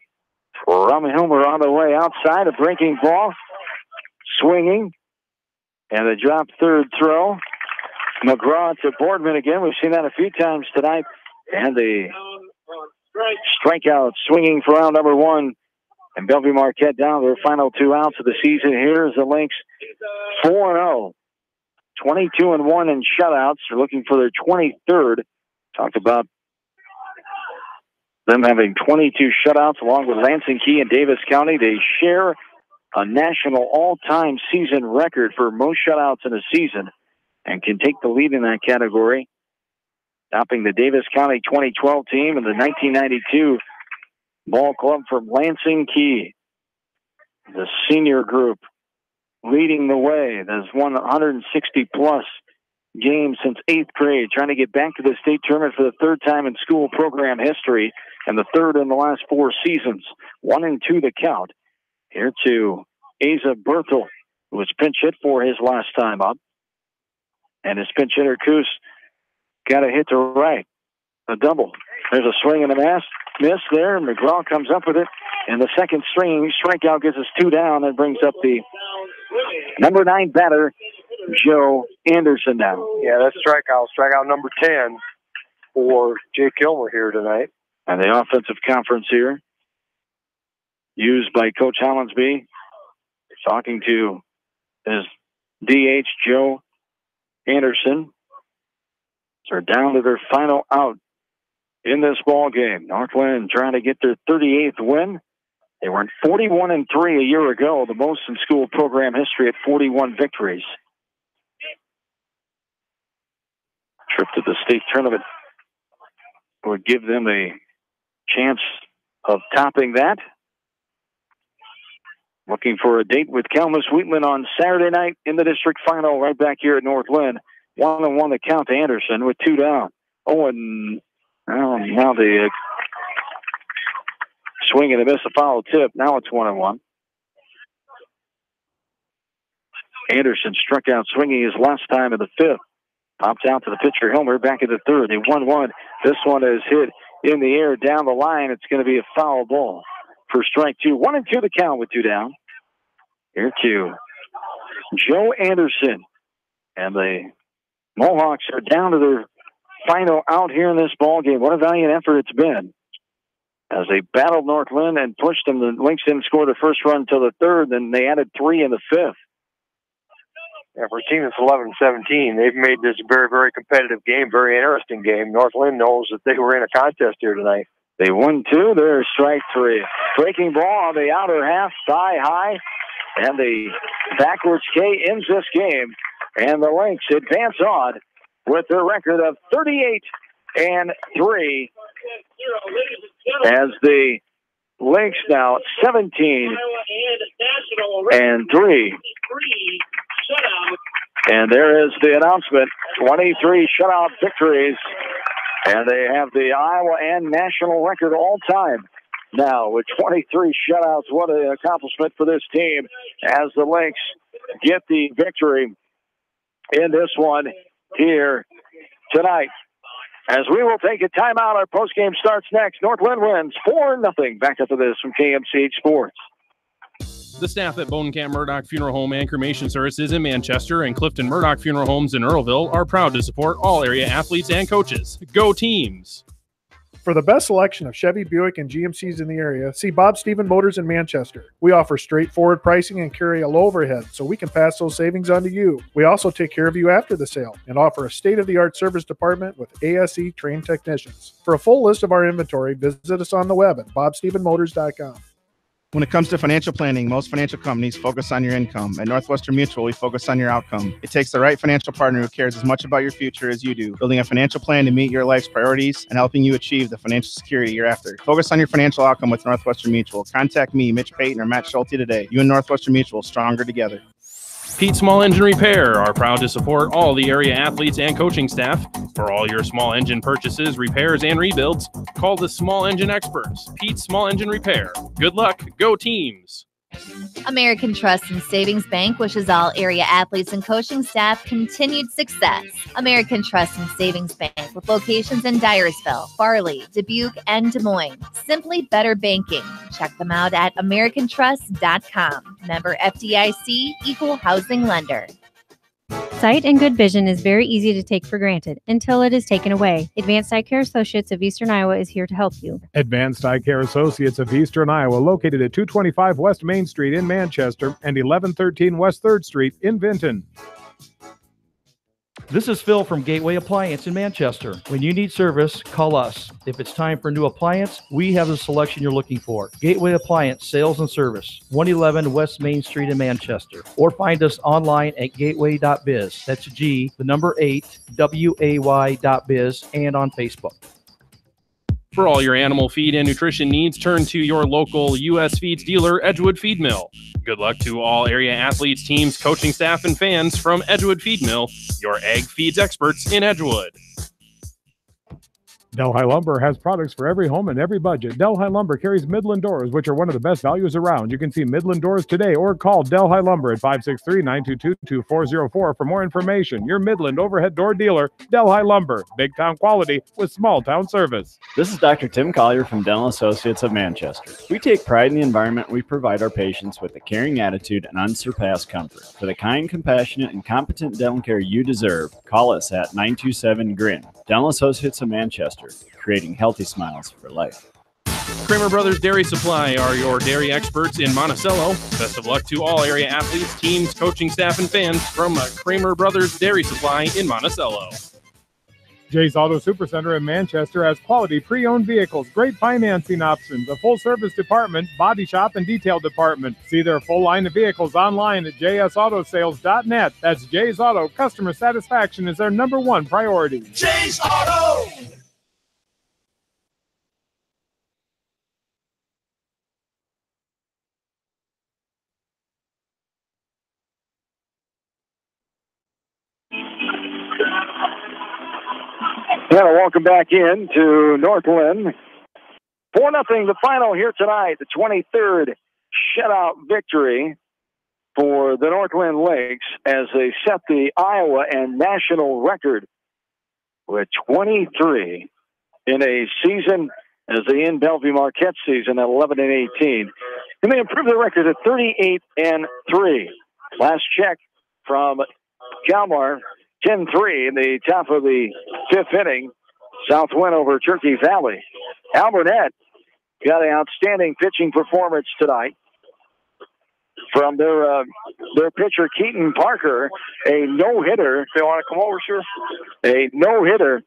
from Hilmer on the way outside. A breaking ball. Swinging. And the drop 3rd throw. McGraw to Boardman again. We've seen that a few times tonight. And the strikeout swinging for round number 1. And Bellevue Marquette down their final 2 outs of the season. Here's the Lynx 4-0. 22-1 in shutouts. They're looking for their 23rd. Talked about them having 22 shutouts along with Lansing Key and Davis County. They share a national all-time season record for most shutouts in a season and can take the lead in that category, topping the Davis County 2012 team and the 1992 ball club from Lansing Key. The senior group leading the way. That's won 160-plus games since 8th grade, trying to get back to the state tournament for the third time in school program history and the third in the last 4 seasons. 1-2 the count. Here to Asa Berthel, who was pinch hit for his last time up. And his pinch hitter, Coos, got a hit to right. A double. There's a swing and a miss there. McGraw comes up with it. And the second strikeout gets us 2 down and brings up the number 9 batter, Joe Anderson now. Yeah, that's strikeout number 10 for Jake Kilmer here tonight. And the offensive conference here, used by Coach Hollinsby, talking to his DH, Joe Anderson. So they're down to their final out in this ball game. Northland trying to get their 38th win. They were 41-3 a year ago, the most in school program history at 41 victories. Trip to the state tournament would give them a chance of topping that. Looking for a date with Kalmus Wheatland on Saturday night in the district final right back here at North Linn. 1-1 the count to Anderson with 2 down. Now the swing and a miss, a foul tip. Now it's 1-1. Anderson struck out swinging his last time in the 5th. Pops out to the pitcher, Hilmer, back in the 3rd. They 1-1. This one is hit in the air down the line. It's going to be a foul ball for strike 2. 1-2 the count with 2 down. Here to Joe Anderson. And the Mohawks are down to their final out here in this ball game. What a valiant effort it's been. As they battled North Linn and pushed them, the Lynx didn't score the first run until the 3rd, then they added 3 in the 5th. Yeah, for a team that's 11-17, they've made this a very, very competitive game, very interesting game. North Linn knows that they were in a contest here tonight. They won 2. There's strike 3. Breaking ball on the outer half, thigh high, and the backwards K ends this game. And the Lynx advance on with their record of 38-3. As the Lynx now 17-3. And there is the announcement, 23 shutout victories. And they have the Iowa and national record all time now with 23 shutouts. What an accomplishment for this team as the Lynx get the victory in this one here tonight. As we will take a timeout, our postgame starts next. North Linn wins 4-0. Back up to this from KMCH Sports. The staff at Bonecamp Murdoch Funeral Home and Cremation Services in Manchester and Clifton Murdoch Funeral Homes in Earlville are proud to support all area athletes and coaches. Go teams! For the best selection of Chevy, Buick, and GMCs in the area, see Bob Stephen Motors in Manchester. We offer straightforward pricing and carry a low overhead, so we can pass those savings on to you. We also take care of you after the sale and offer a state-of-the-art service department with ASE trained technicians. For a full list of our inventory, visit us on the web at bobstephenmotors.com. When it comes to financial planning, most financial companies focus on your income. At Northwestern Mutual, we focus on your outcome. It takes the right financial partner who cares as much about your future as you do, building a financial plan to meet your life's priorities and helping you achieve the financial security you're after. Focus on your financial outcome with Northwestern Mutual. Contact me, Mitch Payton, or Matt Schulte today. You and Northwestern Mutual, stronger together. Pete Small Engine Repair are proud to support all the area athletes and coaching staff. For all your small engine purchases, repairs, and rebuilds, call the small engine experts, Pete Small Engine Repair. Good luck. Go teams. American Trust and Savings Bank wishes all area athletes and coaching staff continued success. American Trust and Savings Bank with locations in Dyersville, Farley, Dubuque, and Des Moines. Simply better banking. Check them out at americantrust.com. Member FDIC, equal housing lender. Sight and good vision is very easy to take for granted until it is taken away. Advanced Eye Care Associates of Eastern Iowa is here to help you. Advanced Eye Care Associates of Eastern Iowa, located at 225 West Main Street in Manchester and 1113 West 3rd Street in Vinton. This is Phil from Gateway Appliance in Manchester. When you need service, call us. If it's time for a new appliance, we have the selection you're looking for. Gateway Appliance Sales and Service, 111 West Main Street in Manchester. Or find us online at gateway.biz. That's G, the number 8, WAY.biz, and on Facebook. For all your animal feed and nutrition needs, turn to your local U.S. Feeds dealer, Edgewood Feed Mill. Good luck to all area athletes, teams, coaching staff, and fans from Edgewood Feed Mill, your ag feeds experts in Edgewood. Delhi Lumber has products for every home and every budget. Delhi Lumber carries Midland doors, which are one of the best values around. You can see Midland doors today or call Delhi Lumber at 563-922-2404 for more information. Your Midland overhead door dealer, Delhi Lumber. Big town quality with small town service. This is Dr. Tim Collier from Dental Associates of Manchester. We take pride in the environment we provide our patients with a caring attitude and unsurpassed comfort. For the kind, compassionate, and competent dental care you deserve, call us at 927-GRIN. Dental Associates of Manchester, creating healthy smiles for life. Kramer Brothers Dairy Supply are your dairy experts in Monticello. Best of luck to all area athletes, teams, coaching staff, and fans from Kramer Brothers Dairy Supply in Monticello. Jay's Auto Supercenter in Manchester has quality pre-owned vehicles, great financing options, a full-service department, body shop, and detail department. See their full line of vehicles online at jsautosales.net. That's Jay's Auto. Customer satisfaction is their #1 priority. Jay's Auto! And welcome back in to North Linn. 4-0 the final here tonight, the 23rd shutout victory for the North Linn Lakes as they set the Iowa and national record with 23 in a season as they end Bellevue Marquette season at 11-18. And they improved their record at 38-3. Last check from Kalmar, 10-3 in the top of the 5th inning. South win over Turkey Valley. Alburnett got an outstanding pitching performance tonight from their pitcher, Keaton Parker. A no-hitter. If they want to come over, sure. A no-hitter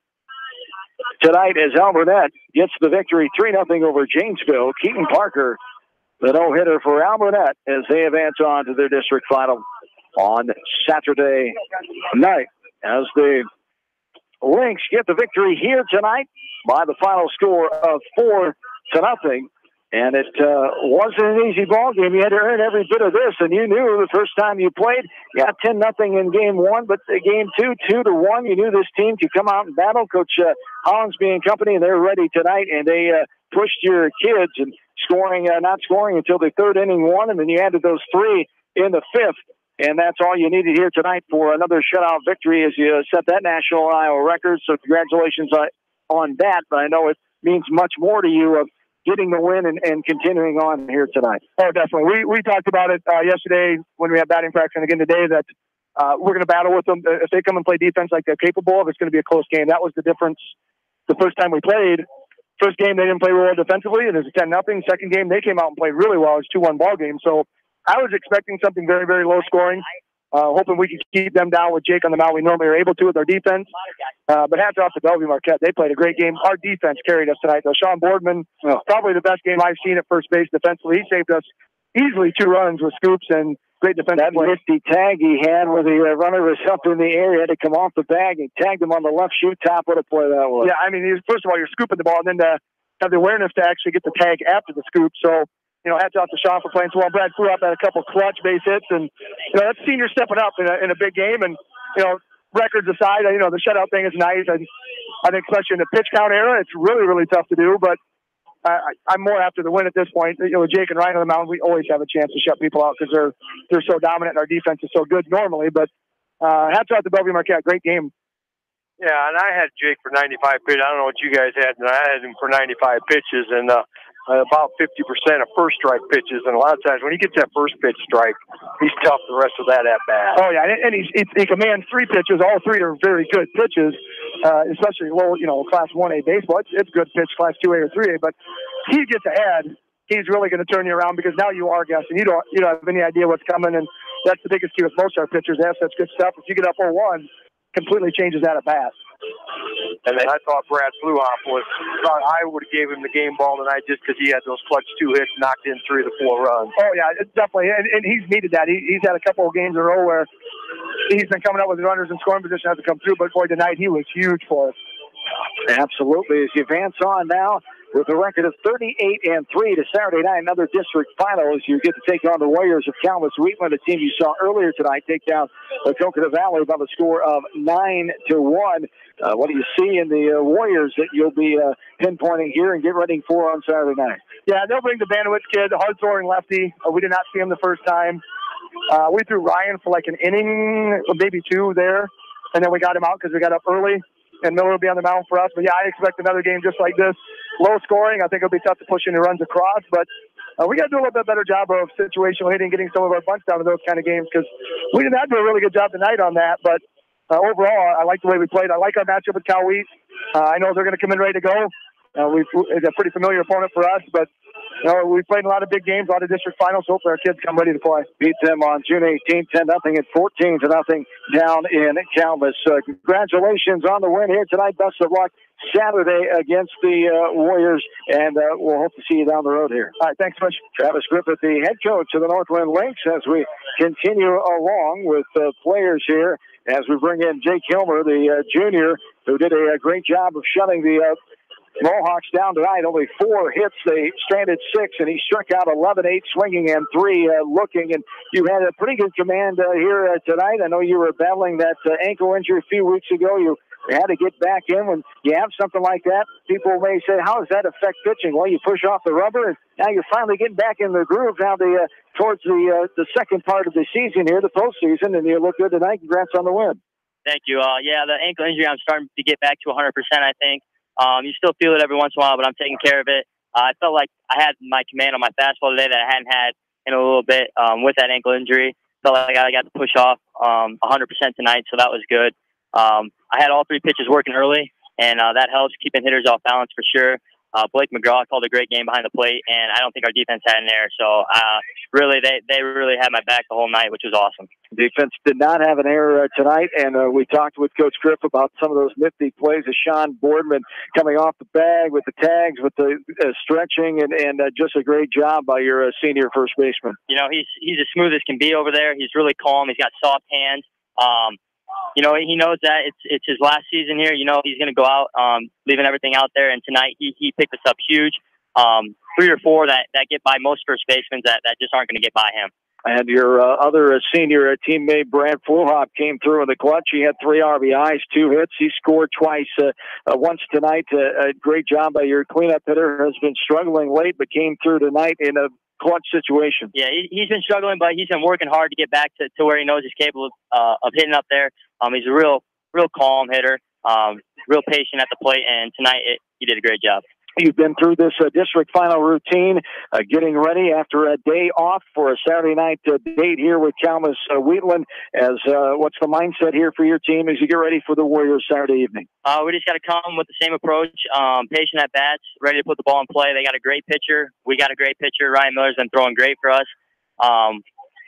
tonight as Alburnett gets the victory 3-0 over Janesville. Keaton Parker, the no-hitter for Alburnett as they advance on to their district final on Saturday night. As the Lynx get the victory here tonight by the final score of 4-0. And it wasn't an easy ball game. You had to earn every bit of this, and you knew the first time you played, you got 10-0 in game 1, but game 2, 2-1, you knew this team could come out and battle. Coach Hollinsby and company, and they're ready tonight, and they pushed your kids and not scoring until the 3rd inning won, and then you added those 3 in the 5th. And that's all you needed here tonight for another shutout victory as you set that national Iowa record. So congratulations on that. But I know it means much more to you of getting the win and continuing on here tonight. Oh, definitely. We talked about it yesterday when we had batting practice, and again today, that we're going to battle with them. If they come and play defense like they're capable of, it's going to be a close game. That was the difference the first time we played. First game, they didn't play well defensively, and it was 10-0. Second game, they came out and played really well. It was 2-1 ball game. So I was expecting something very, very low scoring, hoping we could keep them down with Jake on the mound. We normally are able to with our defense. But hats off to Bellevue Marquette. They played a great game. Our defense carried us tonight, though. Sean Boardman, probably the best game I've seen at first base defensively. He saved us easily 2 runs with scoops and great defensive play. That nifty tag he had where the runner was up in the air, he had to come off the bag and tagged him on the left shoe top. What a play that was. Yeah, I mean, first of all, you're scooping the ball, and then to have the awareness to actually get the tag after the scoop. So, hats off to Sean for playing so well. Brad threw up at a couple clutch base hits, and, that's senior stepping up in a big game. And, records aside, the shutout thing is nice. I think especially in the pitch count era, it's really, really tough to do. But I'm more after the win at this point. With Jake and Ryan on the mound, we always have a chance to shut people out because they're so dominant and our defense is so good normally. But hats off to Bellevue Marquette. Great game. Yeah, and I had Jake for 95 pitches. I don't know what you guys had, and I had him for 95 pitches, and about 50% of first strike pitches. And a lot of times when he gets that first pitch strike, he's tough the rest of that at bat. Oh, yeah, and he commands 3 pitches. All 3 are very good pitches, especially low, Class 1A baseball. It's good pitch, Class 2A or 3A. But he gets ahead, he's really going to turn you around because now you are guessing. You don't have any idea what's coming, and that's the biggest key with most of our pitchers. They have such good stuff. If you get up 0-1, completely changes that at bat. And then I thought Brad Fluhoff I would have gave him the game ball tonight just because he had those clutch 2 hits, knocked in 3 of the 4 runs. Oh, yeah, it's definitely. And he's needed that. He's had a couple of games in a row where he's been coming up with runners in scoring position as to come through, but boy, tonight he was huge for us. Absolutely. As you advance on now with a record of 38-3 to Saturday night, another district final as you get to take on the Warriors of Kalamazoo-Wheatland, a team you saw earlier tonight take down the Coconut Valley by the score of 9-1. What do you see in the Warriors that you'll be pinpointing here and get ready for on Saturday night? Yeah, they'll bring the Bandowitz kid, the hard-throwing lefty. We did not see him the first time. We threw Ryan for like an inning, maybe 2 there, and then we got him out because we got up early. And Miller will be on the mound for us. But, yeah, I expect another game just like this. Low scoring. I think it'll be tough to push any runs across. But we got to do a little bit better job of situational hitting, getting some of our bunts down in those kind of games because we did not do a really good job tonight on that. But overall, I like the way we played. I like our matchup with Cal Wheat. I know they're going to come in ready to go. It's a pretty familiar opponent for us. But, we played in a lot of big games, a lot of district finals. Hopefully our kids come ready to play. Beat them on June 18th, 10-0 and 14-0 down in Kalamazoo. Congratulations on the win here tonight. Best of luck Saturday against the Warriors, and we'll hope to see you down the road here. All right, thanks so much. Travis Griffith, the head coach of the Northland Lynx, as we continue along with players here, as we bring in Jake Hilmer, the junior, who did a great job of shutting the Mohawks down tonight. Only 4 hits. They stranded 6, and he struck out 11-8 swinging and 3 looking. And you had a pretty good command here tonight. I know you were battling that ankle injury a few weeks ago. You had to get back in. When you have something like that, people may say, how does that affect pitching? Well, you push off the rubber, and now you're finally getting back in the groove now towards the second part of the season here, the postseason, and you look good tonight. Congrats on the win. Thank you. Yeah, the ankle injury, I'm starting to get back to 100%, I think. You still feel it every once in a while, but I'm taking care of it. I felt like I had my command on my fastball today that I hadn't had in a little bit with that ankle injury. Felt like I got to push off 100% tonight, so that was good. I had all 3 pitches working early, and that helps keeping hitters off balance for sure. Blake McGraw called a great game behind the plate, and I don't think our defense had an error. So really, they really had my back the whole night, which was awesome. Defense did not have an error tonight, and we talked with Coach Griff about some of those nifty plays of Sean Boardman coming off the bag with the tags, with the stretching, and just a great job by your senior first baseman. He's as smooth as can be over there. He's really calm. He's got soft hands. He knows that it's his last season here. He's going to go out, leaving everything out there. And tonight he picked us up huge. 3 or 4 that get by most first basemen that just aren't going to get by him. And your other senior teammate, Brad Fluhoff, came through in the clutch. He had 3 RBIs, 2 hits. He scored twice, once tonight. A great job by your cleanup hitter. Has been struggling late, but came through tonight in a clutch situation. Yeah, he's been struggling, but he's been working hard to get back to where he knows he's capable of hitting up there. He's a real calm hitter, real patient at the plate, and tonight he did a great job. You've been through this district final routine, getting ready after a day off for a Saturday night date here with Kalamazoo-Wheatland. What's the mindset here for your team as you get ready for the Warriors Saturday evening? We just got to come with the same approach, patient at bats, ready to put the ball in play. They got a great pitcher. We got a great pitcher. Ryan Miller's been throwing great for us.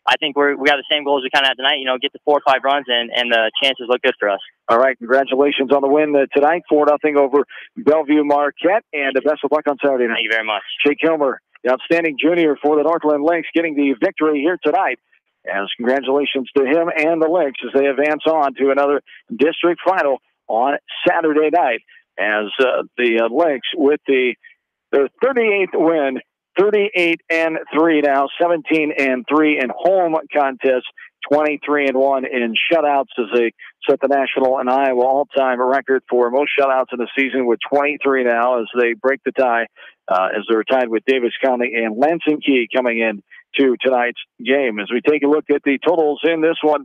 I think we got the same goals we kind of had tonight, get to 4 or 5 runs, and the chances look good for us. All right, congratulations on the win tonight, 4-0 over Bellevue Marquette, and best of luck on Saturday night. Thank you very much. Jake Hilmer, the outstanding junior for the Northland Lynx, getting the victory here tonight. As congratulations to him and the Lynx as they advance on to another district final on Saturday night. As the Lynx with their 38th win, 38-3 now, 17-3 in home contests, 23-1 in shutouts as they set the national and Iowa all-time record for most shutouts in the season with 23 now as they break the tie as they're tied with Davis County and Lansing Key coming in to tonight's game. As we take a look at the totals in this one,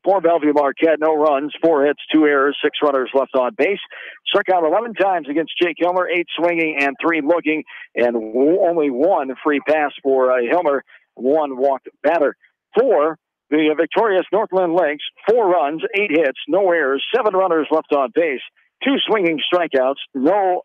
for Bellevue Marquette, no runs, 4 hits, 2 errors, 6 runners left on base. Struck out 11 times against Jake Hilmer, 8 swinging and 3 looking, and only 1 free pass for Hilmer, 1 walked batter. For the victorious Northland Lynx, 4 runs, 8 hits, no errors, 7 runners left on base, 2 swinging strikeouts, no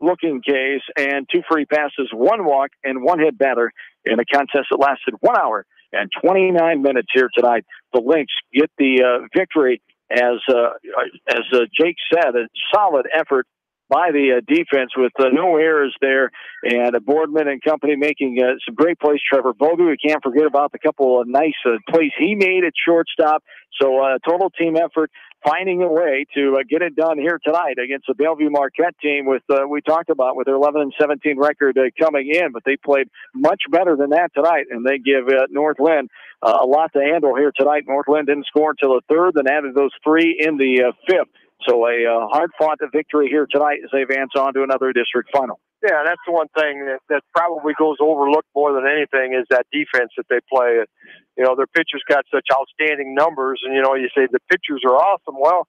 looking Ks, and 2 free passes, 1 walk, and 1 hit batter in a contest that lasted 1 hour and 29 minutes here tonight. The Lynx get the victory as Jake said, a solid effort by the defense with no errors there, and Boardman and company making some great plays. Trevor Bellevue, we can't forget about the couple of nice plays he made at shortstop. So total team effort, finding a way to get it done here tonight against the Bellevue Marquette team with, we talked about, with their 11-17 record coming in, but they played much better than that tonight, and they give North Linn a lot to handle here tonight. North Linn didn't score until the third, then added those three in the fifth. So a hard-fought victory here tonight as they advance on to another district final. Yeah, that's the one thing that probably goes overlooked more than anything is that defense that they play. You know, their pitchers got such outstanding numbers, and, you know, you say the pitchers are awesome. Well,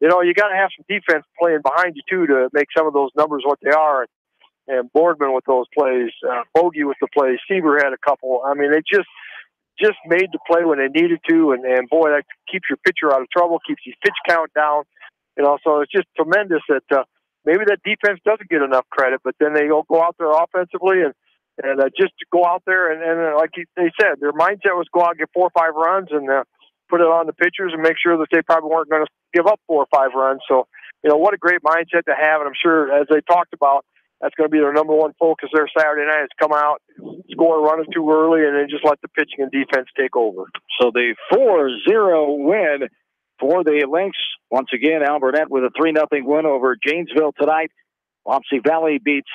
you know, you got to have some defense playing behind you, too, to make some of those numbers what they are. And Boardman with those plays, Bogey with the plays, Seaver had a couple. I mean, they just made the play when they needed to, and boy, that keeps your pitcher out of trouble, keeps his pitch count down. You know, so it's just tremendous that maybe that defense doesn't get enough credit, but then they go out there offensively and just go out there and like they said, their mindset was go out and get 4 or 5 runs and put it on the pitchers and make sure that they probably weren't going to give up 4 or 5 runs. So, you know, what a great mindset to have, and I'm sure, as they talked about, that's going to be their number one focus there Saturday night is come out, score a run or two early, and then just let the pitching and defense take over. So the 4-0 win for the Lynx. Once again, Albertette with a 3-0 win over Janesville tonight. Wapsie Valley beats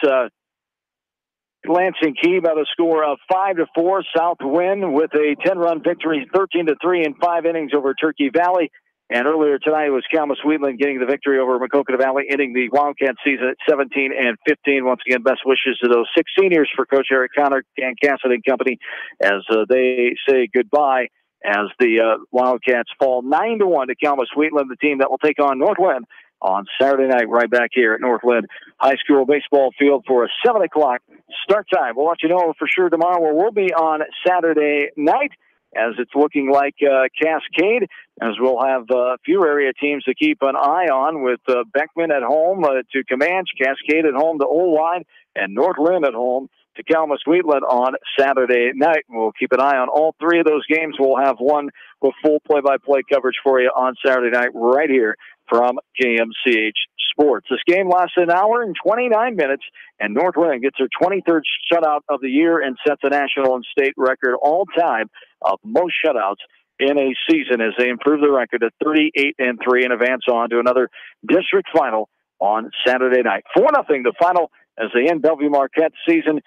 Lansing Key by the score of 5-4. South win with a 10-run victory, 13-3 in 5 innings over Turkey Valley. And earlier tonight was Camas-Wheatland getting the victory over Maquoketa Valley, ending the Wildcat season at 17-15. Once again, best wishes to those 6 seniors for Coach Eric Connor and Cassidy and company as they say goodbye as the Wildcats fall 9-1 to Camas-Wheatland, the team that will take on North Linn on Saturday night right back here at North Linn High School baseball field for a 7 o'clock start time. We'll let you know for sure tomorrow where we'll be on Saturday night, as it's looking like Cascade, as we'll have a few area teams to keep an eye on with Beckman at home to Comanche, Cascade at home to Old-Line, and North Linn at home to Camas-Wheatland on Saturday night. We'll keep an eye on all 3 of those games. We'll have one with full play-by-play coverage for you on Saturday night right here from JMCH Sports. This game lasted 1 hour and 29 minutes, and North Linn gets their 23rd shutout of the year and sets a national and state record all-time of most shutouts in a season as they improve the record to 38-3 and advance on to another district final on Saturday night. 4-0 the final as they end Bellevue Marquette season.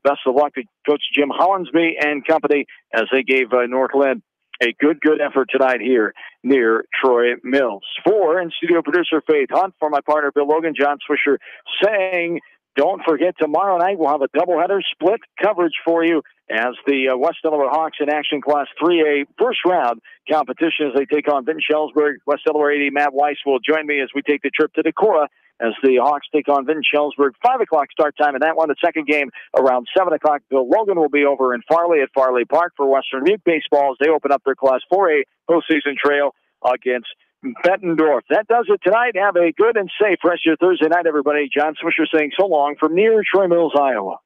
Best of luck to Coach Jim Hollinsby and company as they gave North Linn a good effort tonight here near Troy Mills. For in-studio producer Faith Hunt, for my partner Bill Logan, John Swisher saying, don't forget tomorrow night we'll have a doubleheader split coverage for you as the West Delaware Hawks in action Class 3A first round competition as they take on Vinton Shellsburg. West Delaware AD Matt Weiss will join me as we take the trip to Decorah as the Hawks take on Vinton Shellsburg. 5 o'clock start time in that one. The second game around 7 o'clock. Bill Logan will be over in Farley at Farley Park for Western Dubuque baseball as they open up their Class 4A postseason trail against Bettendorf. That does it tonight. Have a good and safe rest of your Thursday night, everybody. John Swisher saying so long from near Troy Mills, Iowa.